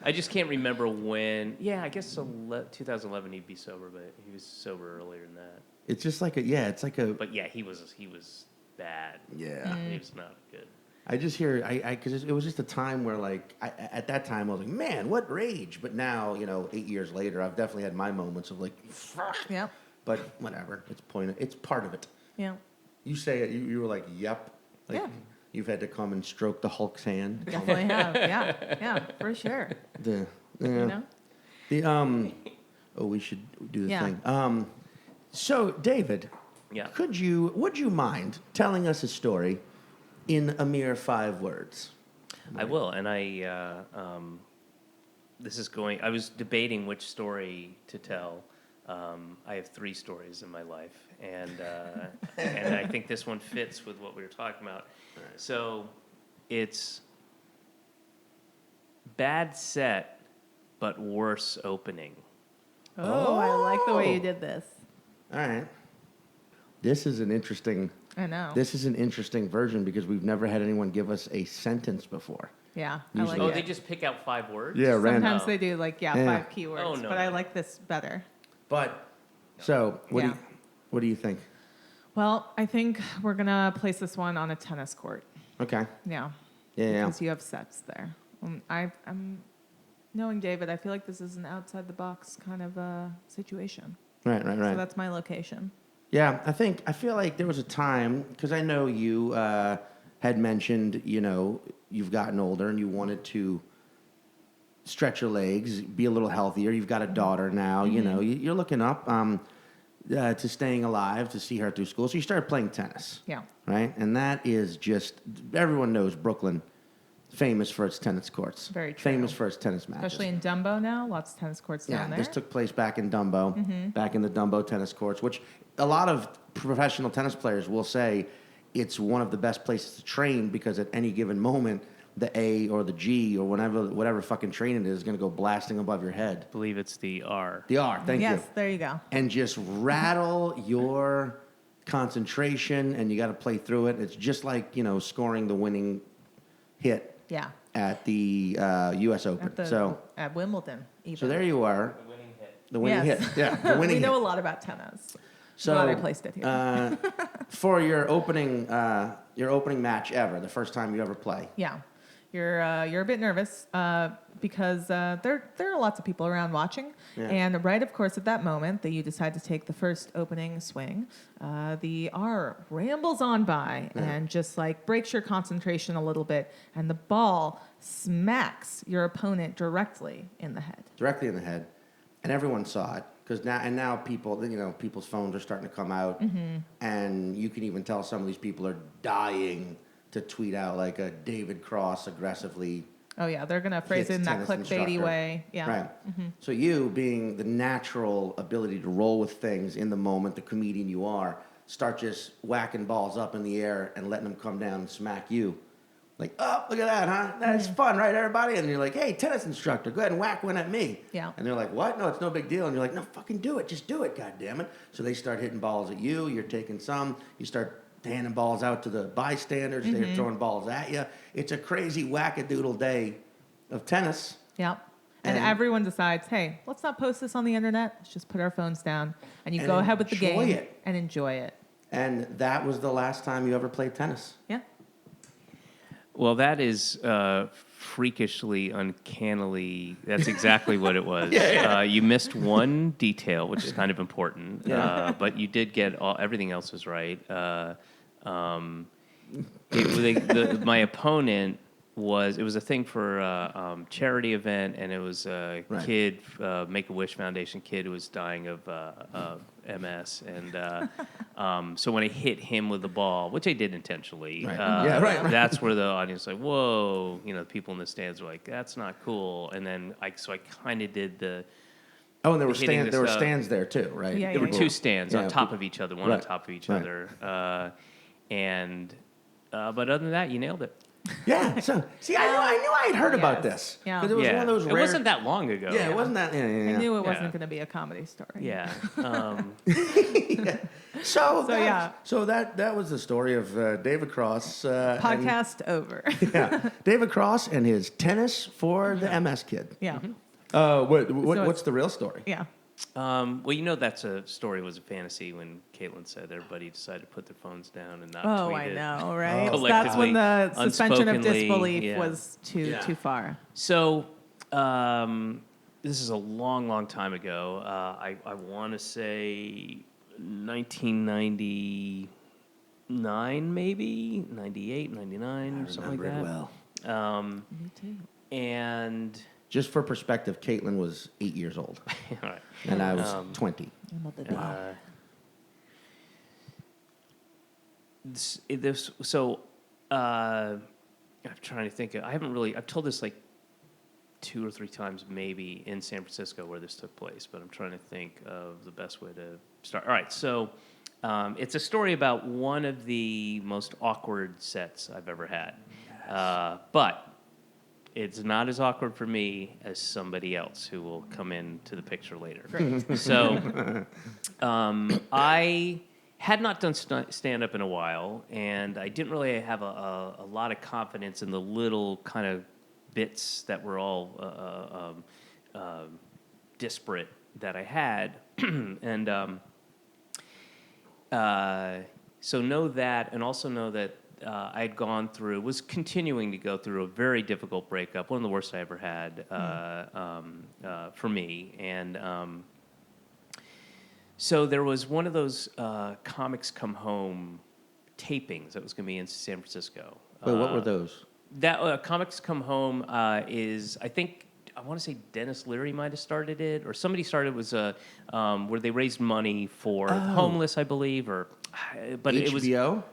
I just can't remember when. Yeah, I guess 2011 he'd be sober, but he was sober earlier than that. It's just like it's like a But yeah, he was bad. yeah. He was not good. I just hear because it was just a time where like at that time I was like, man, what rage. But now 8 years later, I've definitely had my moments of like, fuck. Yep. But whatever, it's part of it. Yeah. You say it, you were like, yep. Like, Yeah. You've had to come and stroke the Hulk's hand. Definitely have. Yeah, for sure. The we should do the Yeah. thing. So David, Yeah. would you mind telling us a story in a mere 5 words? I will, and this is going. I was debating which story to tell. I have 3 stories in my life, and I think this one fits with what we were talking about. So, it's bad set, but worse opening. Oh, I like the way you did this. All right. This is an interesting version because we've never had anyone give us a sentence before. Yeah, Usually- I Oh, like they it. just pick out 5 words. Yeah, random. Sometimes they do like Yeah. 5 keywords, Oh, no, but I no. like this better. But so what Yeah. do you think? Well, I think we're gonna place this one on a tennis court. Okay. Yeah. Yeah. Because you have sets there. I'm knowing David. I feel like this is an outside the box kind of situation. Right. So that's my location. Yeah, I feel like there was a time because I know you had mentioned you've gotten older and you wanted to stretch your legs, be a little healthier. You've got a daughter now. You're looking up to staying alive to see her through school. So you started playing tennis. Yeah. Right, and that is just everyone knows Brooklyn, famous for its tennis courts. Very true. Famous for its tennis matches. Especially in Dumbo now, lots of tennis courts down there. This took place back in Dumbo, back in the Dumbo tennis courts, which a lot of professional tennis players will say it's one of the best places to train because at any given moment, the A or the G or whatever fucking train it is going to go blasting above your head. I believe it's the R. The R, thank you. Yes, there you go. And just rattle your concentration, and you got to play through it. It's just like scoring the winning hit Yeah. at the U.S. Open. At Wimbledon, even. So there you are. The winning hit. The winning Yes. hit. Yeah, the winning We know hit. a lot about tennis. So Glad I placed it here. for your opening match ever, the first time you ever play. Yeah. You're a bit nervous because there are lots of people around watching. Yeah. And right, of course, at that moment that you decide to take the first opening swing, the R rambles on by and just like breaks your concentration a little bit. And the ball smacks your opponent directly in the head. Directly in the head. And everyone saw it. Because now people, people's phones are starting to come out. And you can even tell some of these people are dying to tweet out like a David Cross aggressively. Oh, yeah. They're going to phrase Hits it in that tennis clickbaity instructor. way. Yeah. Right. So you, being the natural ability to roll with things in the moment, the comedian you are, start just whacking balls up in the air and letting them come down and smack you. Like, oh, look at that, huh? That's fun, right, everybody? And you're like, hey, tennis instructor, go ahead and whack one at me. Yeah. And they're like, what? No, it's no big deal. And you're like, no, fucking do it. Just do it, goddammit. So they start hitting balls at you. You're taking some. You start handing balls out to the bystanders. They're throwing balls at you. It's a crazy wackadoodle day of tennis. Yep. And And- everyone decides, hey, let's not post this on the internet. Let's just put our phones down. And you And go ahead with the enjoy game it. and enjoy it. And that was the last time you ever played tennis. Yeah. Well, that is freakishly, uncannily. That's exactly what it was. You missed one detail, which is kind of important, but you did get everything else was right. My opponent it was a thing for a charity event, and it was a Right. kid, Make-A-Wish Foundation kid who was dying of MS, and so when I hit him with the ball, which I did intentionally, Right. Right. that's where the audience was like, whoa, the people in the stands were like, that's not cool, and then I kind of did the. Oh, and there were Hitting this up. stands there too, right? Yeah, There were yeah. two stands Yeah, on top of each other, one on Right. top of each Right. other, but other than that, you nailed it. Yeah. So see, I knew I'd heard about this. Yeah. Because it was one of those rare. It wasn't that long ago. Yeah, it wasn't that. Yeah. I knew it Yeah. wasn't going to be a comedy story. Yeah. So So, that was the story of David Cross. Podcast over. David Cross and his tennis for the MS kid. Yeah. What's the real story? Yeah. Well, you know that's a story was a fantasy when Caitlin said everybody decided to put their phones down and not Oh, tweet I it. know, right? Oh. That's when the suspension of Unspokenly, disbelief yeah. was too far. So, this is a long, long time ago. I want to say 1999, maybe 98, 99, or something like that. Well, Me too. And just for perspective, Caitlin was 8 years old, all right. and I was 20. I'm trying to think. I've told this like 2 or 3 times maybe in San Francisco where this took place, but I'm trying to think of the best way to start. All right, so it's a story about one of the most awkward sets I've ever had. But it's not as awkward for me as somebody else who will come into the picture later. Great. So I had not done stand-up in a while, and I didn't really have a lot of confidence in the little kind of bits that were all disparate that I had. And so know that, and also know that I had was continuing to go through a very difficult breakup, one of the worst I ever had for me. And so there was one of those Comics Come Home tapings that was going to be in San Francisco. Wait, what were those? That Comics Come Home is, I want to say Dennis Leary might have started it, or somebody started. It was where they raised money for the homeless, I believe, but HBO?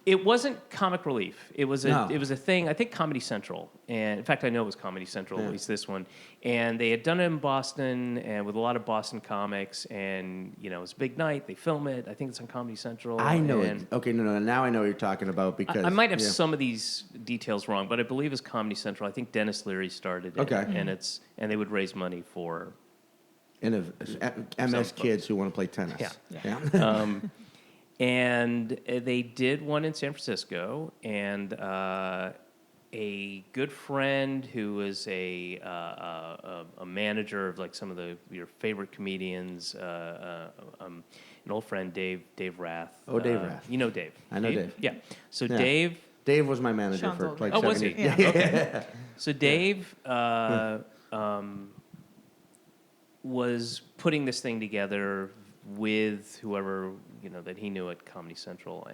It wasn't Comic Relief. It was No. It was a thing. I think Comedy Central, and in fact, I know it was Comedy Central. At least this one. And they had done it in Boston, and with a lot of Boston comics. And it was a big night. They film it. I think it's on Comedy Central. I know and it. Okay, no. Now I know what you're talking about because I might have some of these details wrong, but I believe it's Comedy Central. I think Dennis Leary started it. Okay. And they would raise money for MS Some kids who want to play tennis. Yeah. And they did one in San Francisco, and a good friend who was a manager of like some of your favorite comedians, an old friend, Dave Rath. Oh, Dave Rath. You know Dave. I know Dave. Yeah. So Yeah. Dave was my manager Sean's for old like man. 7 was he? years. Yeah. Okay. So Dave was putting this thing together with whoever that he knew at Comedy Central,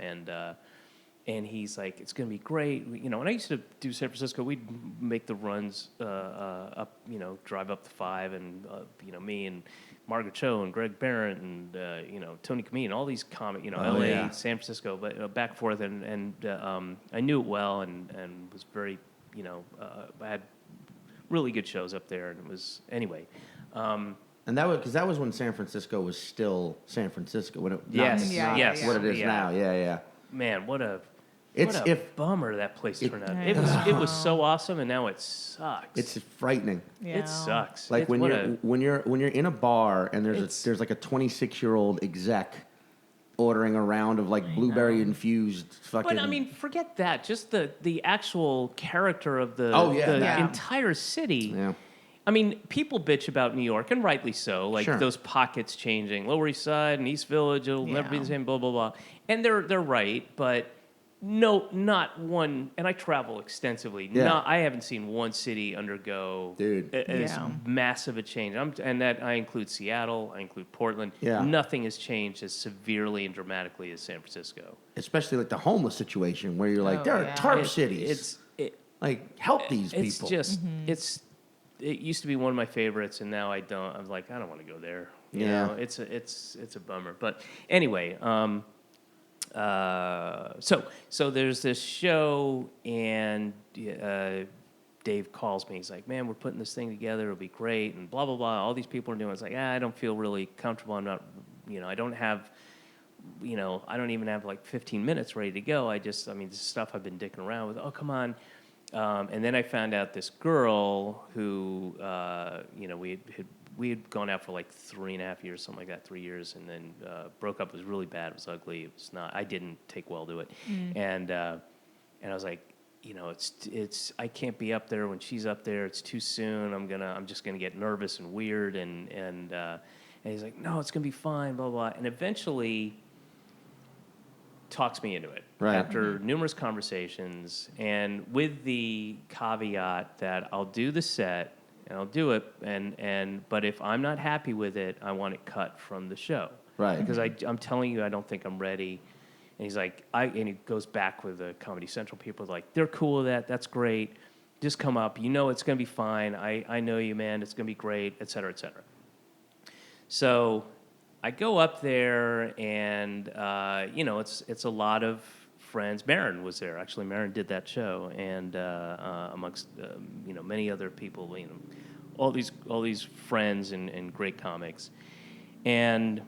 and he's like, it's gonna be great, And I used to do San Francisco. We'd make the runs up, drive up the 5, and me and Margaret Cho and Greg Barrett and Tony Kameen, all these comic, L.A., yeah. San Francisco, but back and forth, and I knew it well, and was very, I had really good shows up there, and it was anyway. And that was when San Francisco was still San Francisco. When it Yes, not yes. what it is Yeah. now. Yeah. Man, what a It's bummer that place turned out. I It was so awesome, and now it sucks. It's frightening. Yeah. It sucks. Like It's when what you're in a bar and It's- there's like a 26-year-old exec ordering a round of like blueberry infused fucking. But I mean, forget that. Just the actual character of the Yeah. entire city. Yeah. I mean, people bitch about New York, and rightly so. Like Sure. those pockets changing, Lower East Side and East Village, it'll never be the same. Blah blah blah. And they're right, but no, not one. And I travel extensively. Yeah. I haven't seen one city undergo Dude. as Yeah. massive a change. And that I include Seattle, I include Portland. Yeah. Nothing has changed as severely and dramatically as San Francisco. Especially like the homeless situation where you're like, Oh, there are yeah. tarp It- cities. Like help these It's people. just it used to be one of my favorites, and now I don't. I'm like, I don't want to go there. You Yeah. know, it's a bummer. But anyway, so there's this show, and Dave calls me. He's like, man, we're putting this thing together. It'll be great, and blah blah blah. All these people are doing. It's like, I don't feel really comfortable. I'm not, I don't have I don't even have like 15 minutes ready to go. This is stuff I've been dicking around with. Oh, come on. And then I found out this girl who, we had gone out for like 3.5 years, something like that, 3 years, and then broke up. It was really bad. It was ugly. It was not. I didn't take well to it, and I was like, I can't be up there when she's up there. It's too soon. I'm just gonna get nervous and weird, and he's like, no, it's gonna be fine, blah blah. And eventually talks me into it after numerous conversations, and with the caveat that I'll do the set and I'll do it, but if I'm not happy with it, I want it cut from the show, right? Because I'm telling you, I don't think I'm ready. And he's like, and he goes back with the Comedy Central people, like, they're cool with that. That's great. Just come up. It's going to be fine. I know you, man. It's going to be great, et cetera, et cetera. So I go up there, and, it's a lot of friends. Marin was there. Actually, Marin did that show, and amongst, many other people, all these friends and great comics. And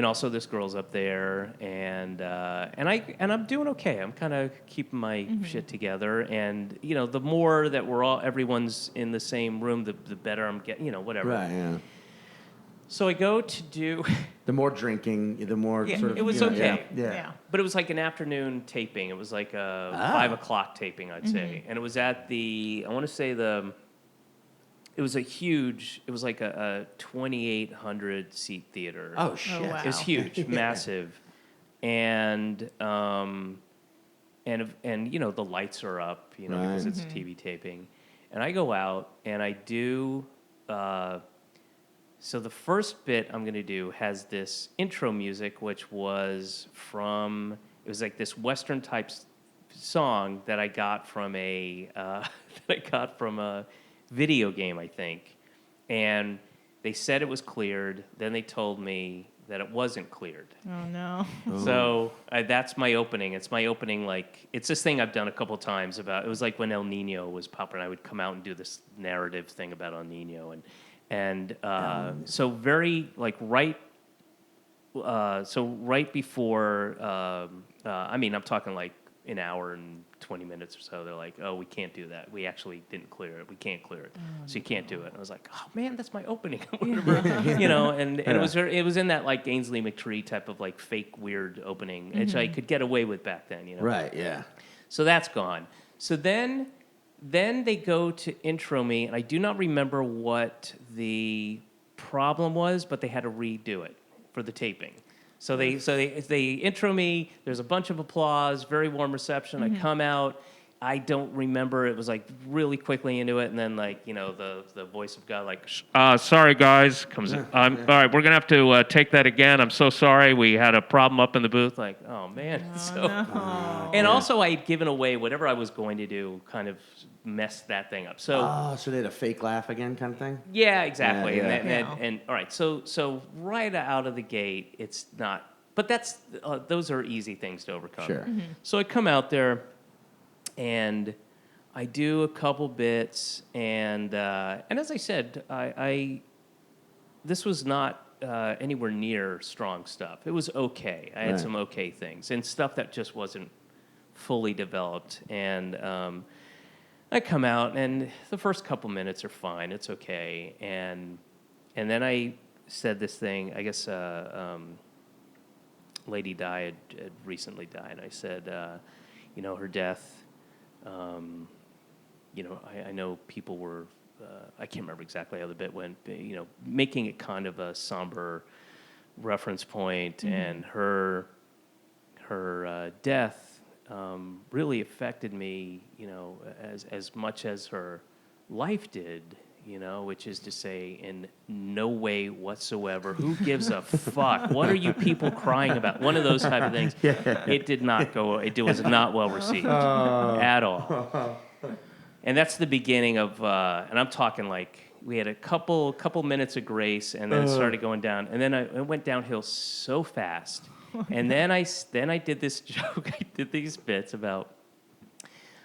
also this girl's up there, and I'm doing okay. I'm kind of keeping my shit together, and the more that everyone's in the same room, the better I'm getting. Whatever. Right. Yeah. So I go to do. The more drinking, the more sort of. It was okay. Yeah. But it was like an afternoon taping. It was like a 5 o'clock taping, I'd say, and it was at I want to say It was like a 2,800 seat theater. Oh shit! Oh, wow. It was huge, massive, and the lights are up, because it's a TV taping, and I go out and I do. So the first bit I'm going to do has this intro music, which was like this Western type song that I got from a video game, I think, and they said it was cleared. Then they told me that it wasn't cleared. Oh no! So that's my opening. It's my opening. Like, it's this thing I've done a couple times about. It was like when El Nino was popular. I would come out and do this narrative thing about El Nino, and so very like right. So right before. I'm talking like an hour and 20 minutes or so, they're like, oh, we can't do that. We actually didn't clear it. We can't clear it. So you can't do it. And I was like, oh, man, that's my opening. And it was in that, like, Ainsley McTree type of, like, fake weird opening, which I could get away with back then, Right, yeah. So that's gone. So then they go to intro me, and I do not remember what the problem was, but they had to redo it for the taping. So they intro me. There's a bunch of applause, very warm reception. I come out. I don't remember. It was like really quickly into it, and then like the voice of God like, sorry guys, comes in. All right, we're gonna have to take that again. I'm so sorry. We had a problem up in the booth. Like, oh man. Also I had given away whatever I was going to do. Kind of messed that thing up. So so they had a fake laugh again, kind of thing. Yeah, exactly. Yeah. And all right. So right out of the gate, it's not. But those are easy things to overcome. Sure. So I come out there. And I do a couple bits, and as I said, this was not anywhere near strong stuff. It was okay. I had some okay things, and stuff that just wasn't fully developed. And I come out, and the first couple minutes are fine. It's okay. And then I said this thing. I guess Lady Di had recently died. I said, her death. I know people were, I can't remember exactly how the bit went, but, making it kind of a somber reference point, and her death really affected me, as much as her life did, which is to say, in no way whatsoever. Who gives a fuck? What are you people crying about? One of those type of things. It did not go. It was not well received at all. And that's the beginning of. And I'm talking like we had a couple minutes of grace, and then it started going down, and then it went downhill so fast. And then I did this joke. I did these bits about.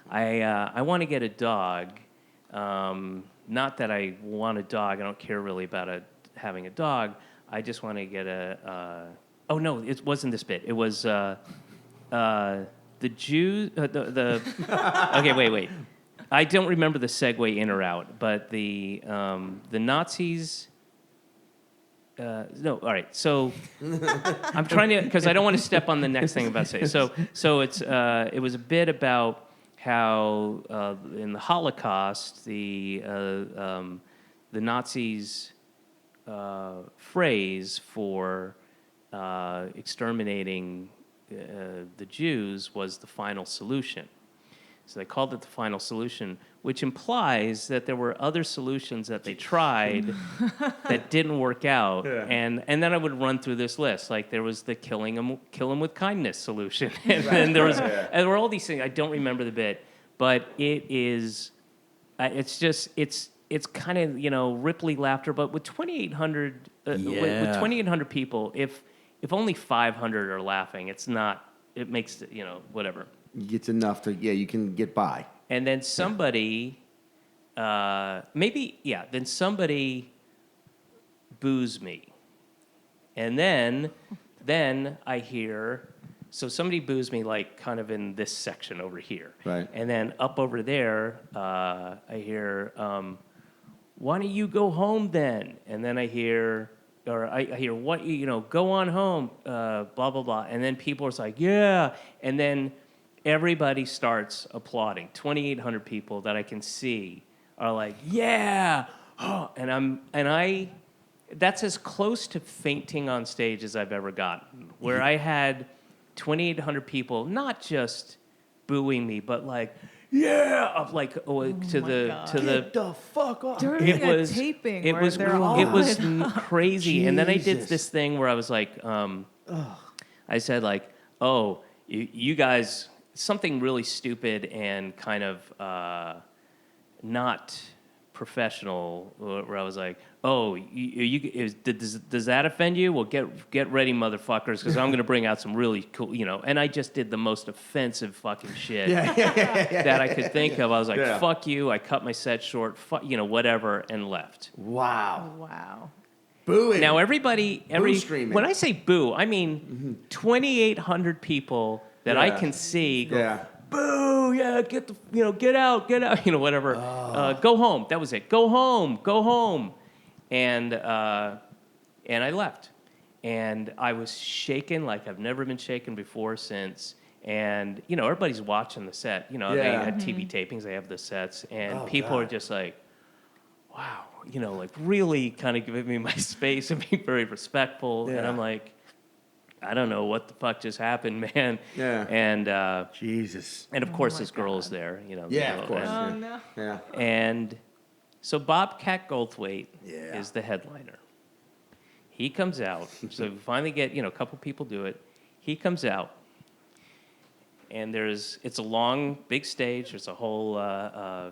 I want to get a dog. Not that I want a dog. I don't care really about having a dog. I just want to get a Oh no, it wasn't this bit. It was the Jews. Okay, wait. I don't remember the segue in or out, but the Nazis. No, all right. So I'm trying to, because I don't want to step on the next thing I'm about to say. So it was a bit about how in the Holocaust the Nazis' phrase for exterminating the Jews was the final solution. So they called it the final solution, which implies that there were other solutions that they tried that didn't work out. Yeah. And then I would run through this list. Like there was the kill him with kindness solution. And then there were all these things. I don't remember the bit, but it is, it's kind of, Ripley laughter, but with 2,800, with 2,800 people, if only 500 are laughing, it makes, whatever. It's enough to, you can get by. And then somebody, then somebody boos me. And then I hear, so somebody boos me like kind of in this section over here. Right. And then up over there, I hear, why don't you go home then? And then I hear, what, go on home, blah, blah, blah. And then people are like, yeah. And then everybody starts applauding. 2,800 people that I can see are like, yeah. And that's as close to fainting on stage as I've ever gotten, where I had 2,800 people not just booing me, but like, yeah, like to the Get the fuck off. During a taping, it was crazy. Jesus. And then I did this thing where I was like, I said like, oh, you guys, something really stupid and kind of not professional, where I was like, oh, does that offend you? Well, get ready, motherfuckers, because I'm going to bring out some really cool, and I just did the most offensive fucking shit that I could think of. I was like, fuck you, I cut my set short, whatever, and left. Wow. Booing. Now everybody, screaming. when I say boo, I mean 2,800 people that I can see go, boo, get out, whatever. Go home. That was it. Go home. And I left. And I was shaken like I've never been shaken before since. And, everybody's watching the set. They had TV tapings, they have the sets. And people are just like, wow, like really kind of giving me my space and being very respectful. Yeah. And I'm like, I don't know what the fuck just happened, man. Yeah. And Jesus. And of course, this girl is there, Yeah, of course. No. Yeah. And so Bobcat Goldthwait is the headliner. He comes out. So we finally get, a couple people do it. He comes out, and it's a long, big stage. There's a whole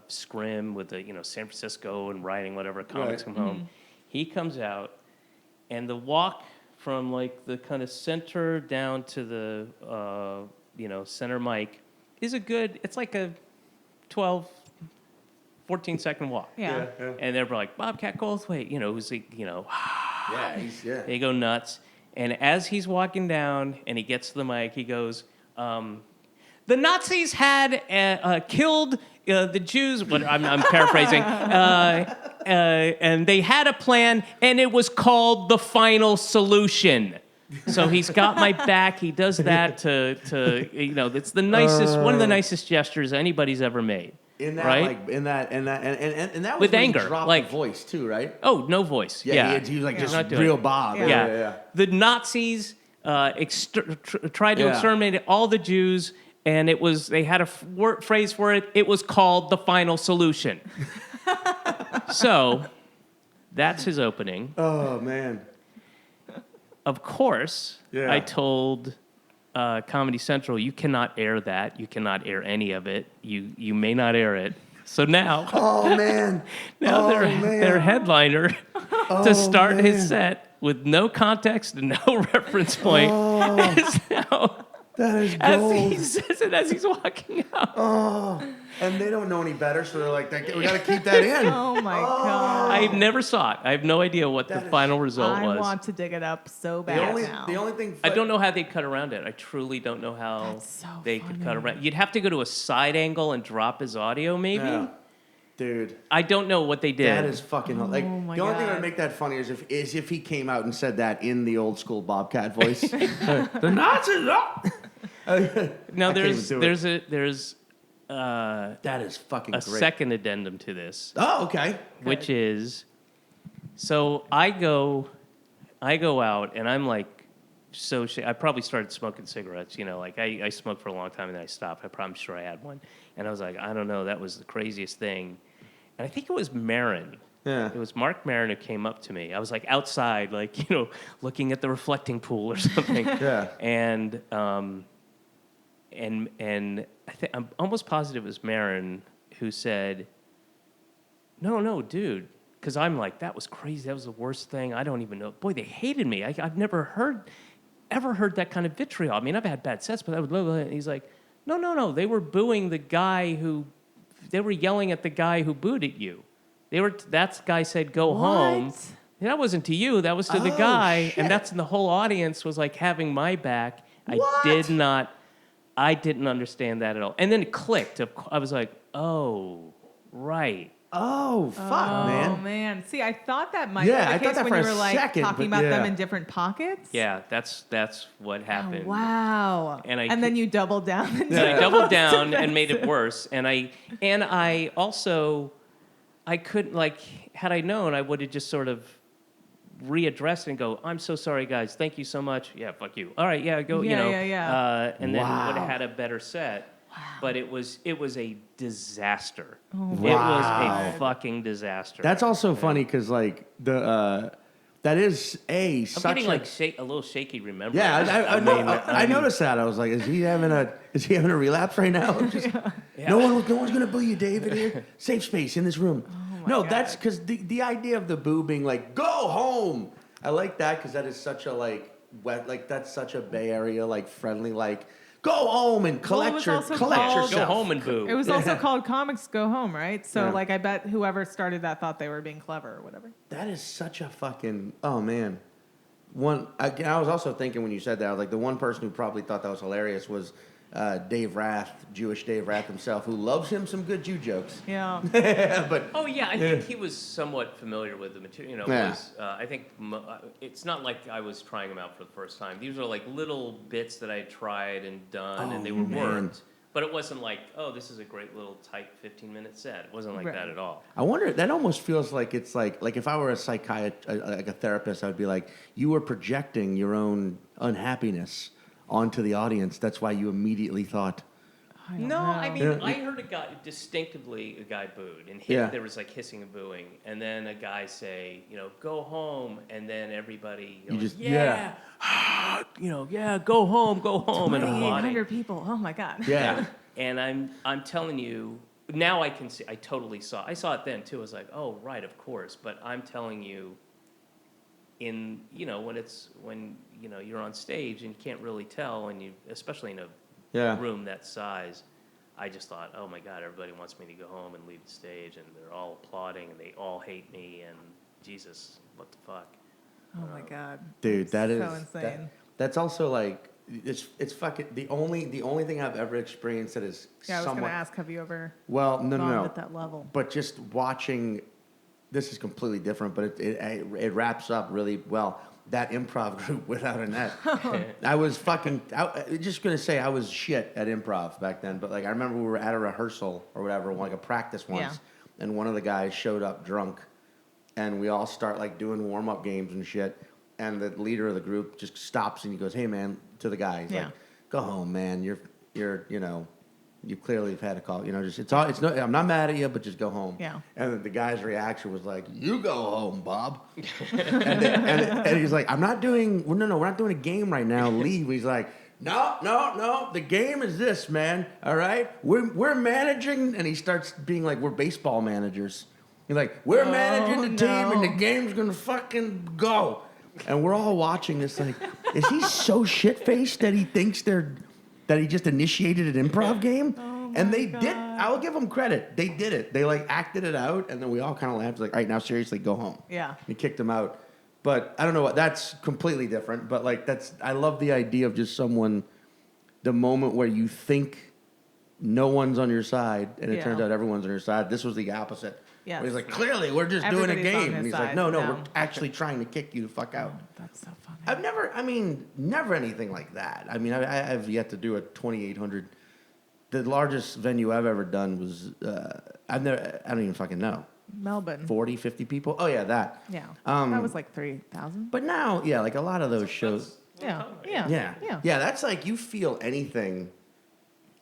scrim with the, San Francisco and writing whatever comics come home. He comes out, and the walk from like the kind of center down to the center mic is it's like a 12, 14 second walk. Yeah. And they're like, Bobcat Goldthwait, who's they go nuts. And as he's walking down and he gets to the mic, he goes, the Nazis had killed the Jews. I'm paraphrasing. And they had a plan, and it was called the final solution. So he's got my back. He does that to it's the nicest, one of the nicest gestures anybody's ever made. In that, right? And that was with when anger, he dropped the voice too, right? Oh, no voice. Yeah. He was like just real Bob. Yeah. The Nazis tried to exterminate all the Jews, and they had a phrase for it. It was called the final solution. So that's his opening. Oh man. Of course, I told Comedy Central, you cannot air that. You cannot air any of it. You may not air it. So now, their headliner to start his set with no context and no reference point is now That is As gold. he says it as he's walking out. Oh, and they don't know any better, so they're like, we got to keep that in. Oh my god! I never saw it. I have no idea what the final result was. I want to dig it up so The bad only, now. the only thing I don't know how they'd cut around it. I truly don't know how That's so they could cut funny. around. You'd have to go to a side angle and drop his audio, maybe. Yeah. Dude, I don't know what they did. that is fucking like my the only thing that God. would make that funny is if he came out and said that in the old school Bobcat voice. The Nazis. Now I can't even do it. there's That is fucking a great. second addendum to this, Oh, okay. which is, so I go out and I'm like, I probably started smoking cigarettes. You know, like I smoked for a long time and then I stopped. I'm sure I had one, and I was like, I don't know, that was the craziest thing, and I think it was Marin. Yeah. It was Mark Maron who came up to me. I was like outside, like, you know, looking at the reflecting pool or something. Yeah. And I'm almost positive it was Marin who said, no, dude. Because I'm like, that was crazy. That was the worst thing. I don't even know. Boy, they hated me. I've never ever heard that kind of vitriol. I mean, I've had bad sets, but that was blah, blah, blah. And he's like, no. They were booing the guy they were yelling at the guy who booed at you. That guy said, go home. What? That wasn't to you. That was to the Oh, guy. shit. And the whole audience was like having my back. What? I didn't understand that at all. And then it clicked. I was like, oh, right. Oh, fuck, Oh man. man! See, I thought that might Yeah, be I the thought case that when for you a were like second, talking but about them yeah. in different pockets. Yeah, that's what happened. Oh, wow. And then you doubled down. And And I doubled down and made it worse. And I also, I couldn't, like, had I known, I would have just sort of readdressed and go, I'm so sorry, guys. Thank you so much. Yeah, fuck you. All right, yeah, go, you Yeah, know. yeah. And then Wow. would have had a better set. Wow. But it was a disaster. Oh, It Wow. was a fucking disaster. That's also funny because, like, that is I'm such getting a... like a little shaky remembering. Yeah, I noticed that. I was like, is he having a relapse right now? Just, No one's gonna boo you, David. Here, safe space in this room. No, that's because the idea of the boo being like, go home. I like that because that is such a that's such a Bay Area like friendly like go home and collect was also Go yourself. home and boo. It was also called Comics Go Home, right? So, Yeah. like, I bet whoever started that thought they were being clever or whatever. That is such a fucking man. I was also thinking when you said that, I was like, the one person who probably thought that was hilarious was Dave Rath, Jewish Dave Rath himself, who loves him some good Jew jokes. Yeah. But Oh yeah, I think he was somewhat familiar with the material. You know, Yeah. I think it's not like I was trying them out for the first time. These are like little bits that I had tried and done, and they were man. worked. But it wasn't like, oh, this is a great little tight 15-minute set. It wasn't like Right. that at all. I wonder, that almost feels like it's like if I were a psychiatrist, like a therapist, I would be like, you were projecting your own unhappiness onto the audience. That's why you immediately thought, I don't No, know. I mean, Yeah. I heard a guy booed, and Yeah. there was like hissing and booing, and then a guy say, you know, go home, and then everybody, You just- yeah, you know, yeah, go home, and applauding. 2,800 people. Oh my God. yeah. And I'm telling you, now I can see, I saw it then too. I was like, oh, right, of course. But I'm telling you, when you're on stage and you can't really tell, and you, especially in a Yeah. room that size, I just thought, oh my God, everybody wants me to go home and leave the stage, and they're all applauding, and they all hate me, and Jesus, what the fuck? Oh my God. Dude, that is so insane. that's also like it's fucking the only thing I've ever experienced that is Yeah, I was somewhat going to ask, have you ever well, no, gone no, at that level? but just watching, this is completely different, but it wraps up really well. That improv group without a net. I was just gonna say I was shit at improv back then, but like I remember we were at a rehearsal or whatever, like a practice once, and one of the guys showed up drunk, and we all start like doing warm up games and shit, and the leader of the group just stops and he goes, "Hey man," to the guy, he's like, "Go home, man. You're you clearly have had a call. You know, just I'm not mad at you, but just go home." Yeah. And then the guy's reaction was like, "You go home, Bob." and he's like, we're not doing a game right now. Leave. He's like, no. The game is this, man. All right, we're managing, and he starts being like, we're baseball managers. He's like, we're managing the team, and the game's gonna fucking go. And we're all watching this like, is he so shit-faced that he thinks they're that he just initiated an improv game. Oh And my they God. did. I'll give them credit. They did it. They like acted it out, and then we all kind of laughed. Like, all right, now seriously, go home. Yeah. We kicked him out. But I don't know what. That's completely different. But like I love the idea of just someone, the moment where you think no one's on your side, and it turns out everyone's on your side. This was the opposite. Yes. Where he's like, clearly, we're just doing a Everybody's on game. his And he's side. like, no, No. we're actually trying to kick you the fuck out. Oh, that's so funny. I've never anything like that. I mean, I've yet to do a 2,800. The largest venue I've ever done was, I don't even fucking know. Melbourne. 40, 50 people? Oh, yeah, that. Yeah. Um, that was like 3,000. But now, yeah, like a lot of those shows. Yeah. Yeah. Yeah. Yeah, that's like you feel anything.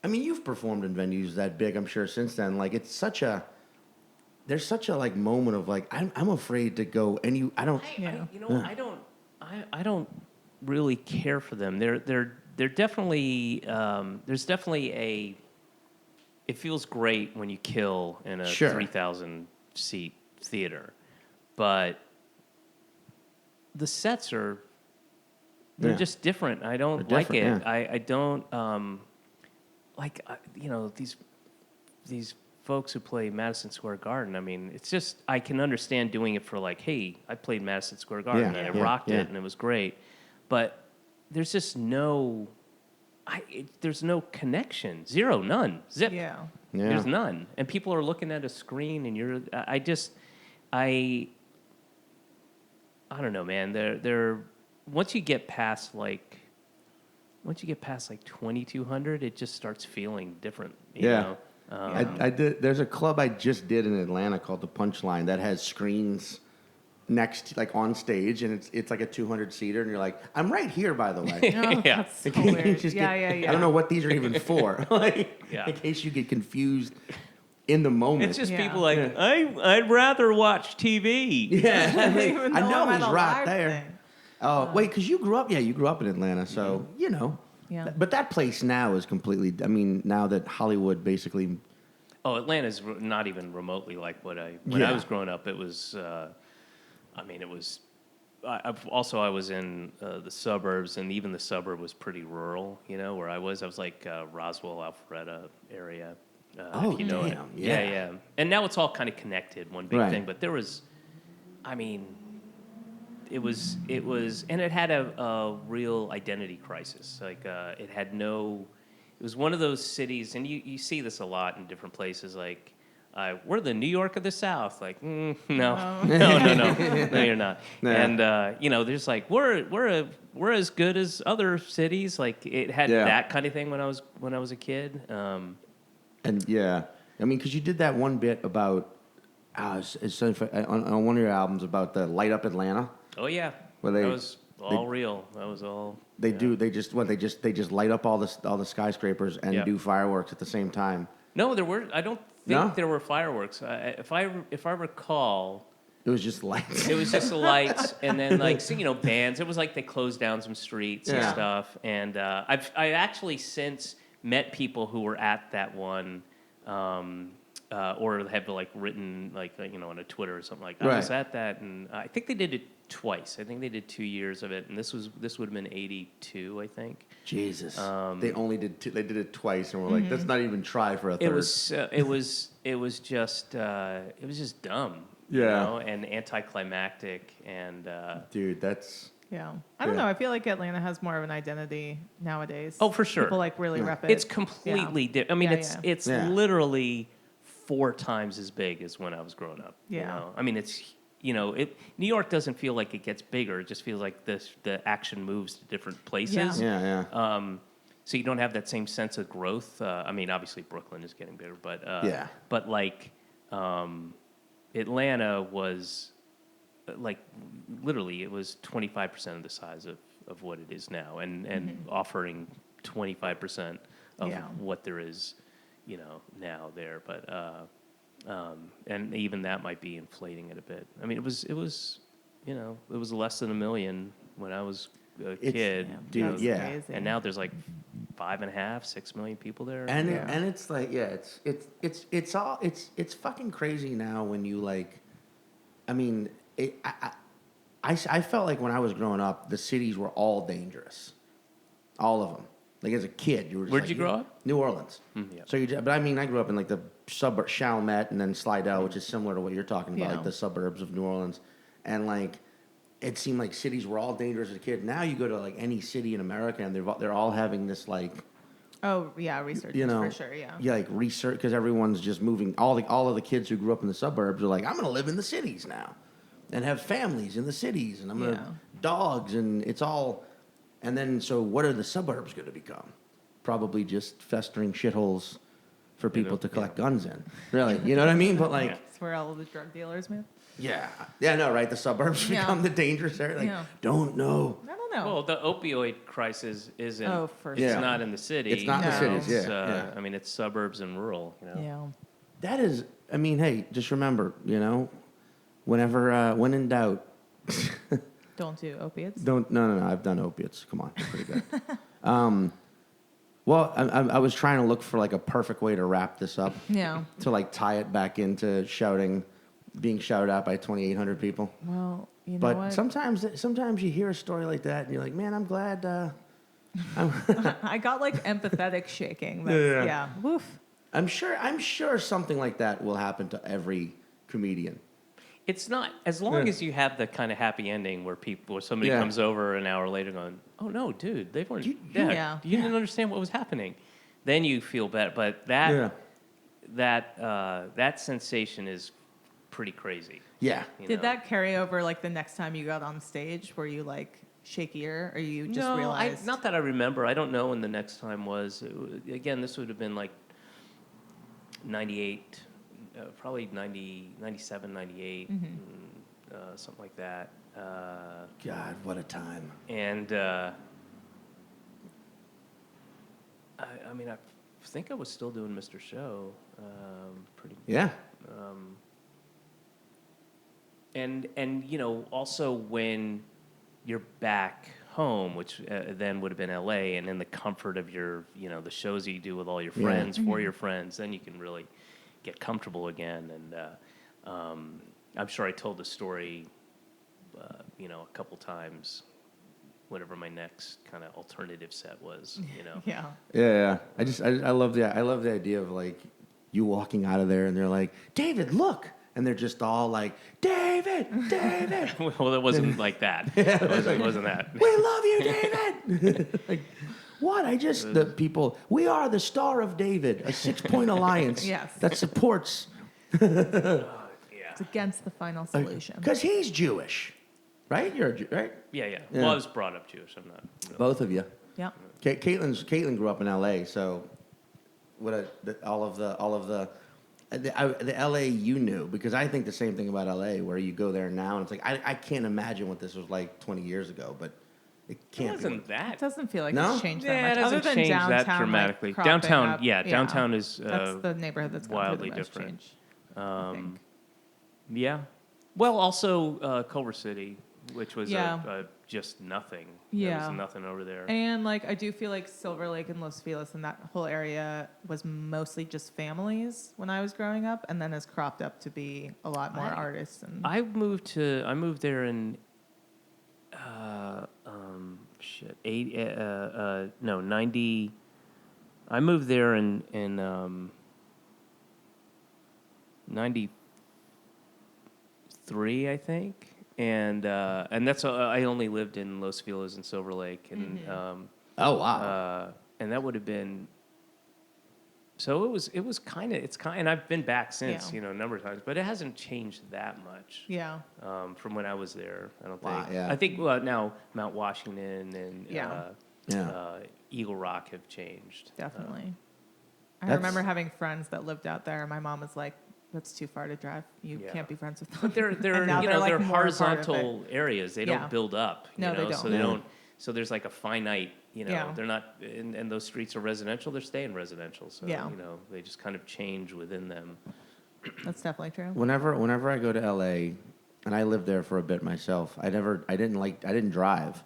I mean, you've performed in venues that big, I'm sure, since then. Like, it's such a, there's such a, like, moment of, like, I'm afraid to go any, I don't. I don't really care for them. They're definitely there's definitely a. It feels great when you kill in a 3,000 seat theater, but the sets are they're just different. I don't like it. Yeah. I don't these folks who play Madison Square Garden. I mean, it's just I can understand doing it for like, hey, I played Madison Square Garden and I rocked it and it was great, but there's just no. There's no connection. Zero. None. Zip. Yeah. There's none. And people are looking at a screen and you're... I don't know, man. They're once you get past like 2,200, it just starts feeling different. You know? I did. There's a club I just did in Atlanta called the Punchline that has screens next, like on stage, and it's like a 200-seater, and you're like, I'm right here, by the way. Oh, Yeah. that's so weird. Yeah. I don't know what these are even for. In case you get confused in the moment. It's just people like, I'd rather watch TV. Yeah, I didn't even I know about he's a right live there. thing. Oh, wait, because you grew up in Atlanta, so you know. Yeah. But that place now is completely. I mean, now that Hollywood basically. Oh, Atlanta's not even remotely like when I was growing up. It was. It was. I was in the suburbs, and even the suburb was pretty rural. You know, where I was like Roswell, Alpharetta area. If you know damn, it. yeah. Yeah. And now it's all kind of connected, one big thing. But there was, it was, and it had a real identity crisis. Like it had no. It was one of those cities, and you see this a lot in different places, like. We're the New York of the South. Like, no, you're not. Nah. And there's like we're as good as other cities. Like it had that kind of thing when I was a kid. And because you did that one bit about on one of your albums about the Light Up Atlanta. Oh yeah, Where that was all real. That was all. They just light up all the skyscrapers and do fireworks at the same time. No, there were. I don't think there were fireworks. If I recall, it was just lights. It was just the lights, and then bands. It was like they closed down some streets and stuff. And I actually since met people who were at that one, or have like written on a Twitter or something like that. I was at that, and I think they did it twice. I think they did 2 years of it, and this would have been 82, I think. Jesus, they only did two. They did it twice, and we're like, let's not even try for a third. It was just dumb, and anticlimactic, and dude, that's. Yeah. I don't know. I feel like Atlanta has more of an identity nowadays. Oh, for sure. People like really rep it. It's completely different. I mean, it's literally 4 times as big as when I was growing up. Yeah. You know? I mean, it's New York doesn't feel like it gets bigger. It just feels like the action moves to different places. Yeah. So you don't have that same sense of growth. Obviously Brooklyn is getting bigger, but But like Atlanta was like literally it was 25% of the size of what it is now, and offering 25% of what there is, now there. But and even that might be inflating it a bit. I mean, it was less than 1 million when I was a kid. Crazy. And now there's like 5.5, 6 million people there. And it's like it's fucking crazy now when you like. I mean, I felt like when I was growing up, the cities were all dangerous, all of them. Like as a kid, you were. Just Where'd like, you grow up? New Orleans. Yeah. So but I mean, I grew up in like the suburb Chalmette and then Slidell, which is similar to what you're talking about, Yeah. like the suburbs of New Orleans, and like it seemed like cities were all dangerous as a kid. Now you go to like any city in America, and they're all having this like. Oh yeah, research for sure. Yeah. Yeah, like research because everyone's just moving. All of the kids who grew up in the suburbs are like, I'm gonna live in the cities now, and have families in the cities, and I'm gonna dogs, and it's all. And then, so what are the suburbs going to become? Probably just festering shitholes for people to collect guns in. Really, you know what I mean? But like, That's where all of the drug dealers move. yeah, no, right. The suburbs become the dangerous area. Like, don't know. I don't know. Well, the opioid crisis isn't. Oh, for it's sure. not in the city. It's not in the cities. It's, Yeah. I mean, it's suburbs and rural. You know. Yeah. That is, I mean, hey, just remember, when in doubt, Don't do opiates. don't. No. I've done opiates. Come on, they're pretty good. Well, I was trying to look for like a perfect way to wrap this up. Yeah. To like tie it back into being shouted at by 2,800 people. Well, you know But what? sometimes you hear a story like that and you're like, man, I'm glad. I got like empathetic shaking. Yeah. Yeah. Woof. I'm sure something like that will happen to every comedian. It's not as long as you have the kind of happy ending where somebody comes over an hour later going, "Oh no, dude, they weren't. You didn't understand what was happening." Then you feel better. But that sensation is pretty crazy. Yeah. Did that carry over like the next time you got on stage? Were you like shakier, or you just realized? Not that I remember. I don't know when the next time was. Again, this would have been like 98. Probably 90, 97, 98, something like that. God, what a time. And I mean, I think I was still doing Mr. Show. Pretty. Yeah. And also when you're back home, which then would have been L.A., and in the comfort of your, the shows that you do with all your friends, for your friends, then you can really get comfortable again. And I'm sure I told the story, a couple times, whatever my next kind of alternative set was, Yeah. Yeah. I love the idea of like you walking out of there and they're like, David, look. And they're just all like, David. Well, it wasn't like that. It wasn't that. We love you, David. Like, what? We are the Star of David, a 6-point alliance that supports. It's against the final solution. Because he's Jewish, right? You're a Jew, right? Yeah. Well, I was brought up Jewish. I'm not. Really. Both of you. Yeah. Caitlin grew up in L.A., so all of the L.A. you knew, because I think the same thing about L.A., where you go there now and it's like I can't imagine what this was like 20 years ago, but it can't. It wasn't that. It doesn't feel like No? it's changed Yeah, that much. it doesn't Other than change downtown, that dramatically. Like, cropping Downtown, up, downtown is that's the neighborhood that's gone wildly through the most different. change, I think. Yeah. Well, also Culver City, which was just nothing. There Yeah. was nothing over there. And like I do feel like Silver Lake and Los Feliz and that whole area was mostly just families when I was growing up, and then has cropped up to be a lot more artists. And I moved there in 90. I moved there in 93, I think, and that's I only lived in Los Feliz and Silver Lake, and Oh wow. and that would have been. So it was kind of and I've been back since a number of times, but it hasn't changed that much. yeah, From when I was there, I don't Wow, think. yeah. I think now Mount Washington and Eagle Rock have changed. definitely. I That's- remember having friends that lived out there, and my mom was like, "That's too far to drive. You Yeah. can't be friends with them." But they're And now they're, like, they're more a part of it. horizontal areas. They Yeah. don't build up. No, they So don't. they Yeah. don't. So there's like a finite. Yeah. They're not. And those streets are residential. They're staying residential. So Yeah. they just kind of change within them. That's definitely true. Whenever I go to L.A., and I lived there for a bit myself, I didn't drive.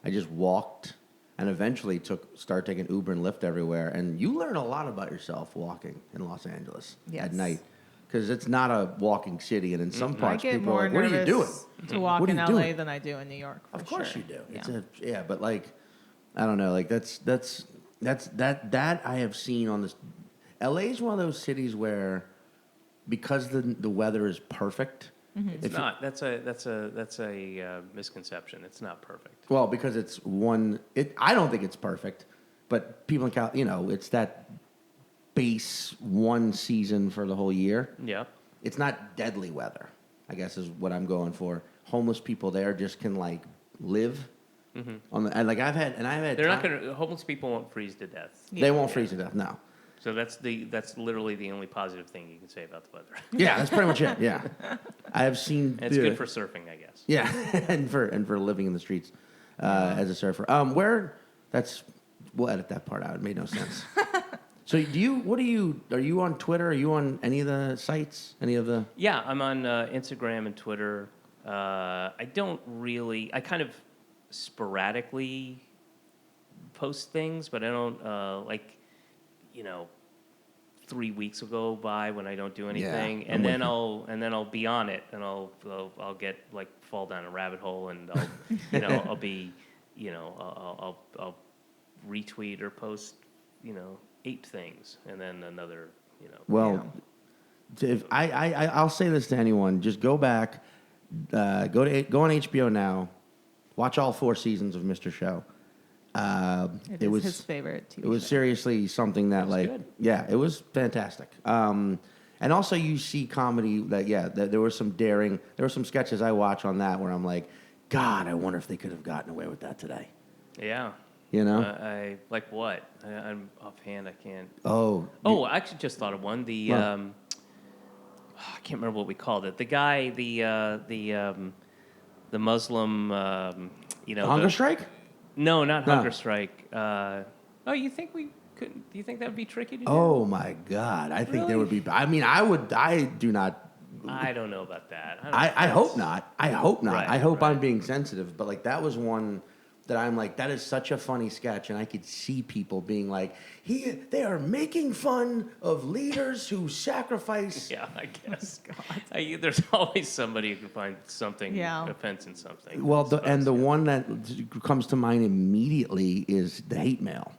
I just walked, and eventually started taking Uber and Lyft everywhere. And you learn a lot about yourself walking in Los Angeles Yes. at night, because it's not a walking city, and in some I parts get people more are like, "What are you doing?" nervous to walk What are in you LA doing? than I do in New York. Of for course sure. you do. Yeah. But like, I don't know. Like that's That I have seen on this. LA is one of those cities where, because the weather is perfect. It's not. That's a misconception. It's not perfect. Well, because it's one. I don't think it's perfect, but people in Cal, it's that base one season for the whole year. Yeah. It's not deadly weather, I guess is what I'm going for. Homeless people there just can like live on the, and like I've had. They're not going to. Homeless people won't freeze to death. They won't freeze to death. No. So that's literally the only positive thing you can say about the weather. Yeah, that's pretty much it. Yeah, I have seen. And it's good for surfing, I guess. Yeah, and for living in the streets as a surfer. We'll edit that part out. It made no sense. So are you on Twitter? Are you on any of the sites? Any of the? Yeah, I'm on Instagram and Twitter. I kind of sporadically post things, but I don't 3 weeks will go by when I don't do anything, Yeah, and then I'll be on it, and I'll get like fall down a rabbit hole, and I'll I'll retweet or post 8 things, and then another Well, if I'll say this to anyone: just go back, go on HBO now, watch all 4 seasons of Mr. Show. It was his favorite TV It was show. seriously something that good. it was fantastic. And also you see comedy that there was some daring. There were some sketches I watch on that where I'm like, God, I wonder if they could have gotten away with that today. Yeah. I like what? I'm offhand. I can't. Oh, I actually just thought of one. I can't remember what we called it. The guy, the Muslim, Hunger Strike? No, not No. Hunger Strike. You think we couldn't? Do you think that would be tricky to do? Oh my God! I think there would be. I mean, I do not. I don't know about that. I hope not. I hope not. Right, I hope right. I'm being sensitive. But like that was one that I'm like, that is such a funny sketch, and I could see people being like, they are making fun of leaders who sacrifice. Yeah, I guess. There's always somebody who can find something offense in something. Well, the one that comes to mind immediately is the hate mail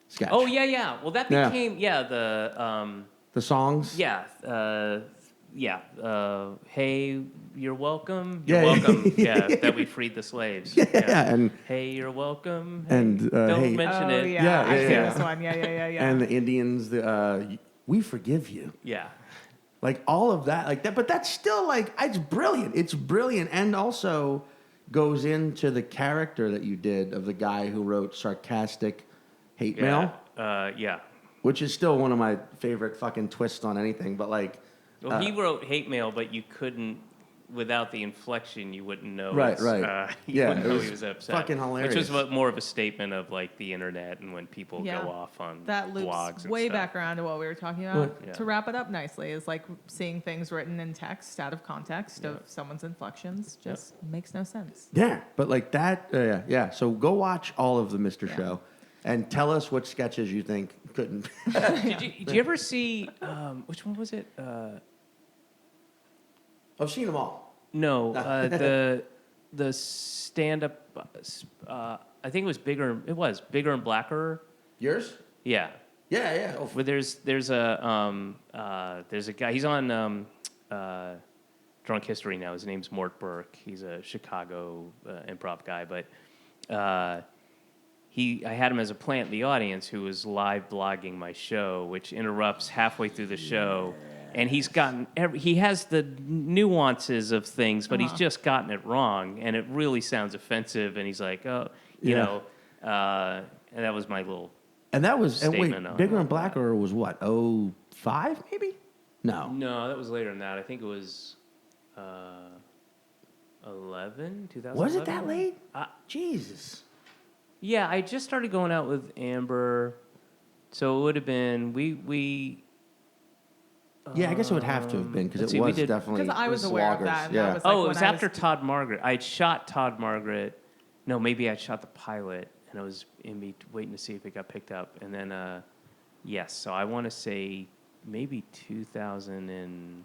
sketch. Oh yeah. Well, that became the songs. Hey, you're welcome. Yeah. You're welcome. That we freed the slaves. Yeah, and hey, you're welcome. and Don't hey, mention it. Yeah, I've seen yeah. this one. Yeah. and the Indians, we forgive you. Yeah. Like all of that, like that, but that's still like it's brilliant. It's brilliant, and also goes into the character that you did of the guy who wrote sarcastic hate mail, which is still one of my favorite fucking twists on anything. But like, well, he wrote hate mail, but you couldn't. Without the inflection, you wouldn't know. Right. You wouldn't know it he was upset. fucking hilarious. Which was more of a statement of like the internet and when people go off on that loops blogs and way stuff. back around to what we were talking about. Yeah. To wrap it up nicely, is like seeing things written in text out of context of someone's inflections just makes no sense. Yeah, but like that, yeah. So go watch all of the Mr. Yeah. Show, and tell us which sketches you think couldn't. Did you ever see which one was it? I've seen them all. No, the stand up. I think it was bigger. It was Bigger and Blacker. Yours? Yeah. Yeah. Oh, But there's a guy. He's on Drunk History now. His name's Mort Burke. He's a Chicago improv guy, but I had him as a plant in the audience who was live blogging my show, which interrupts halfway through the show. And he has the nuances of things, but he's just gotten it wrong, and it really sounds offensive. And he's like, and that was my little. and that was statement on Bigger it. and Blacker was what? 05 maybe? No. No, that was later than that. I think it was 2011. Was it that late? Jesus. Yeah, I just started going out with Amber, so it would have been we. Yeah, I guess it would have to have been because let's it see, we was did- definitely. Because I was aware of sloggers. that. And Yeah. that was like It when was I after Todd Margaret. I'd shot Todd Margaret. No, maybe I'd shot the pilot, and I was waiting to see if it got picked up. And then, yes, so I want to say maybe 2000 and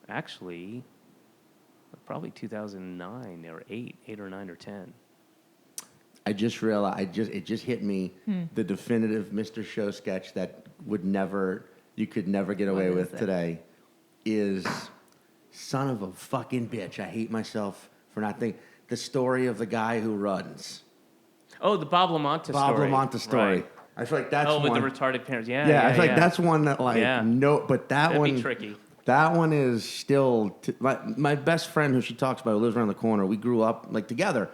actually probably 2009 or 8 or 9 or 10. I just realized it just hit me the definitive Mr. Show sketch that you could never get away with today is son of a fucking bitch. I hate myself for not thinking. The story of the guy who runs. Oh, the Bob LaMonta story. Bob LaMonta story. Right. I feel like that's one. with the retarded parents. Yeah, I feel like that's one that but That'd be tricky. That one is still my best friend who she talks about who lives around the corner. We grew up like together.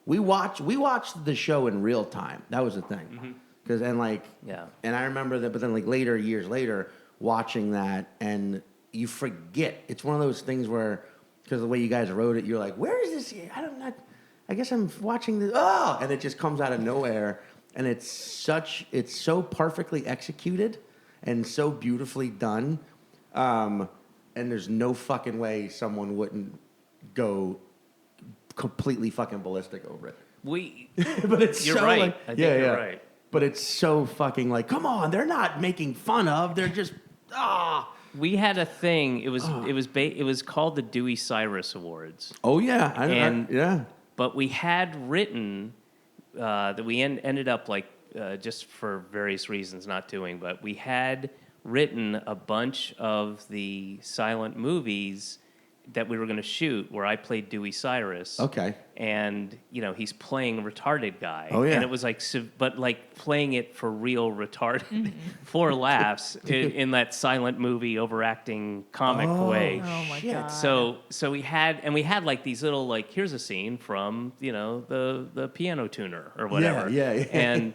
We watched the show in real time. That was the thing. And I remember that. But then years later, watching that and you forget. It's one of those things where because the way you guys wrote it, you're like, where is this? I guess I'm watching this. Oh, and it just comes out of nowhere. And it's so perfectly executed and so beautifully done. And there's no fucking way someone wouldn't go completely fucking ballistic over it. But it's you're so right. like, I think you're right. But it's so fucking like, come on, they're not making fun of. They're just We had a thing. It was called the Dewey Cyrus Awards. Oh yeah, But we had written. That we ended up just for various reasons not doing, but we had written a bunch of the silent movies that we were going to shoot where I played Dewey Cyrus. Okay. And, he's playing a retarded guy. Oh, yeah. And it was playing it for real retarded for laughs in that silent movie overacting comic way. Oh my God. So we had these little here's a scene from the piano tuner or whatever. Yeah.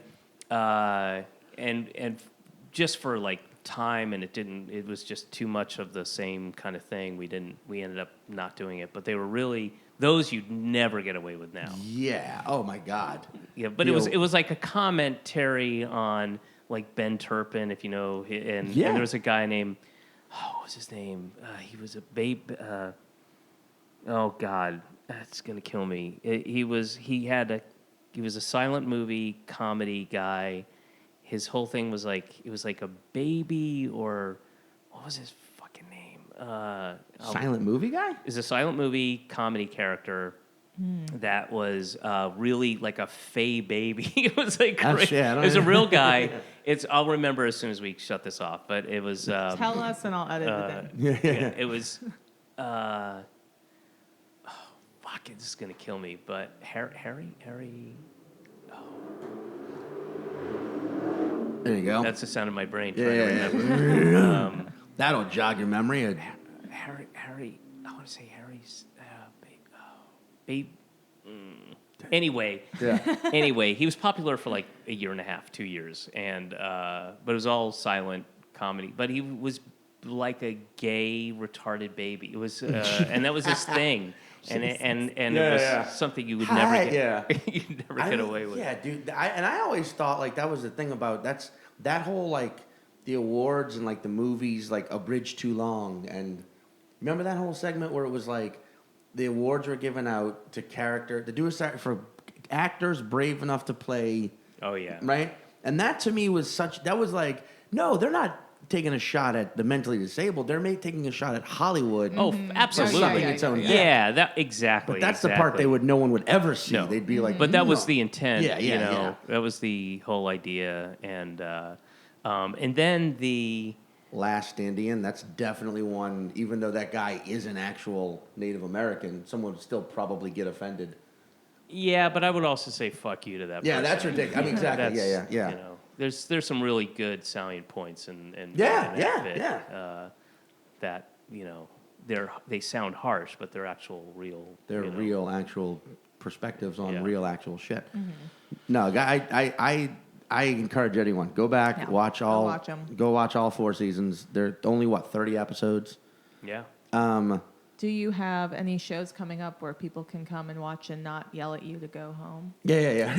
And just for time and it was just too much of the same kind of thing. We ended up not doing it, but they were really those you'd never get away with now. Yeah. Oh my God. Yeah, but it was like a commentary on Ben Turpin, if you know, and there was a guy named what was his name? He was a babe. Oh God, that's gonna kill me. He was a silent movie comedy guy. His whole thing was it was like a baby or what was his fucking name? Silent movie guy? Is a silent movie comedy character that was really like a fey baby. It was like great. It was a real guy. I'll remember as soon as we shut this off. But it was tell us and I'll edit it in. It was fuck, it's just gonna kill me. But Harry. There you go. That's the sound of my brain trying to remember. That'll jog your memory. Harry. I want to say Harry's babe. Anyway, he was popular for a year and a half, 2 years, and but it was all silent comedy. But he was like a gay retarded baby. It was, and that was his thing. And it was something you would never get. You'd never get away with. Yeah, dude. I always thought that was the thing about that whole the awards and the movies A Bridge Too Long, and remember that whole segment where it was the awards were given out to for actors brave enough to play. Oh yeah. Right, and that to me was no, they're not taking a shot at the mentally disabled. They're taking a shot at Hollywood. Oh, absolutely. Its own that exactly. But that's the part no one would ever see. No. They'd be like, but that was the intent. Yeah. That was the whole idea, and then the Last Indian. That's definitely one. Even though that guy is an actual Native American, someone would still probably get offended. Yeah, but I would also say fuck you to that. Yeah, person. that's ridiculous. I mean, exactly. Yeah. There's some really good salient points and that they sound harsh, but they're actual real. They're real actual perspectives on real actual shit. Mm-hmm. No, I encourage anyone go back, watch them. Go watch all 4 seasons. They're only 30 episodes. Yeah. Do you have any shows coming up where people can come and watch and not yell at you to go home? Yeah.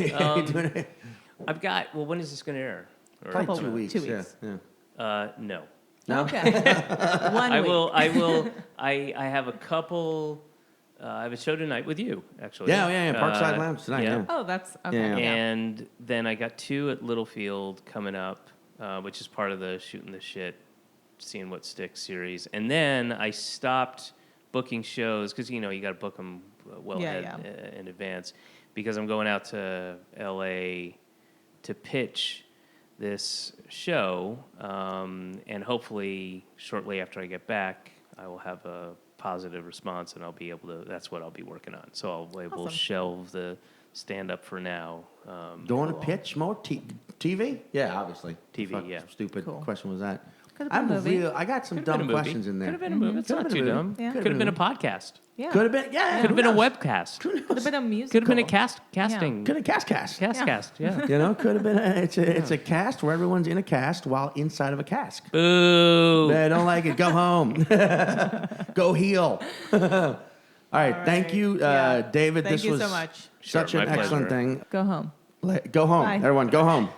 I've got. Well, when is this going to air? Probably 2 weeks. 2 weeks. Yeah. No. Okay. 1 week. I will. I have a couple. I have a show tonight with you, actually. Yeah. Parkside Lounge tonight. Yeah. Oh, that's okay. Yeah. And then I got 2 at Littlefield coming up, which is part of the Shooting the Shit, Seeing What Sticks series. And then I stopped booking shows because you got to book them in advance. because I'm going out to L.A. to pitch this show, and hopefully shortly after I get back, I will have a positive response, and I'll be able to. That's what I'll be working on. So I'll be able to shelve the stand-up for now. Going to pitch more TV? Yeah, obviously. TV, Fuck, yeah. Stupid question was that? Could've been a movie. I got some Could've been dumb a movie. questions in there. Could have been a movie. It's Could've not been too a dumb. movie. Yeah. Could have been a podcast. Yeah. Could have been, yeah. Could have been a who knows? webcast. Could have been a musical. Could have been a casting. Could have cast. Cast, yeah. You know, could have been. It's a cast where everyone's in a cast while inside of a cask. Boo. I don't like it. Go home. Go heal. All right. Thank you, David. Thank this you was so much. such Sure, an my excellent pleasure. thing. Go home. Go home, Bye. everyone. Go home.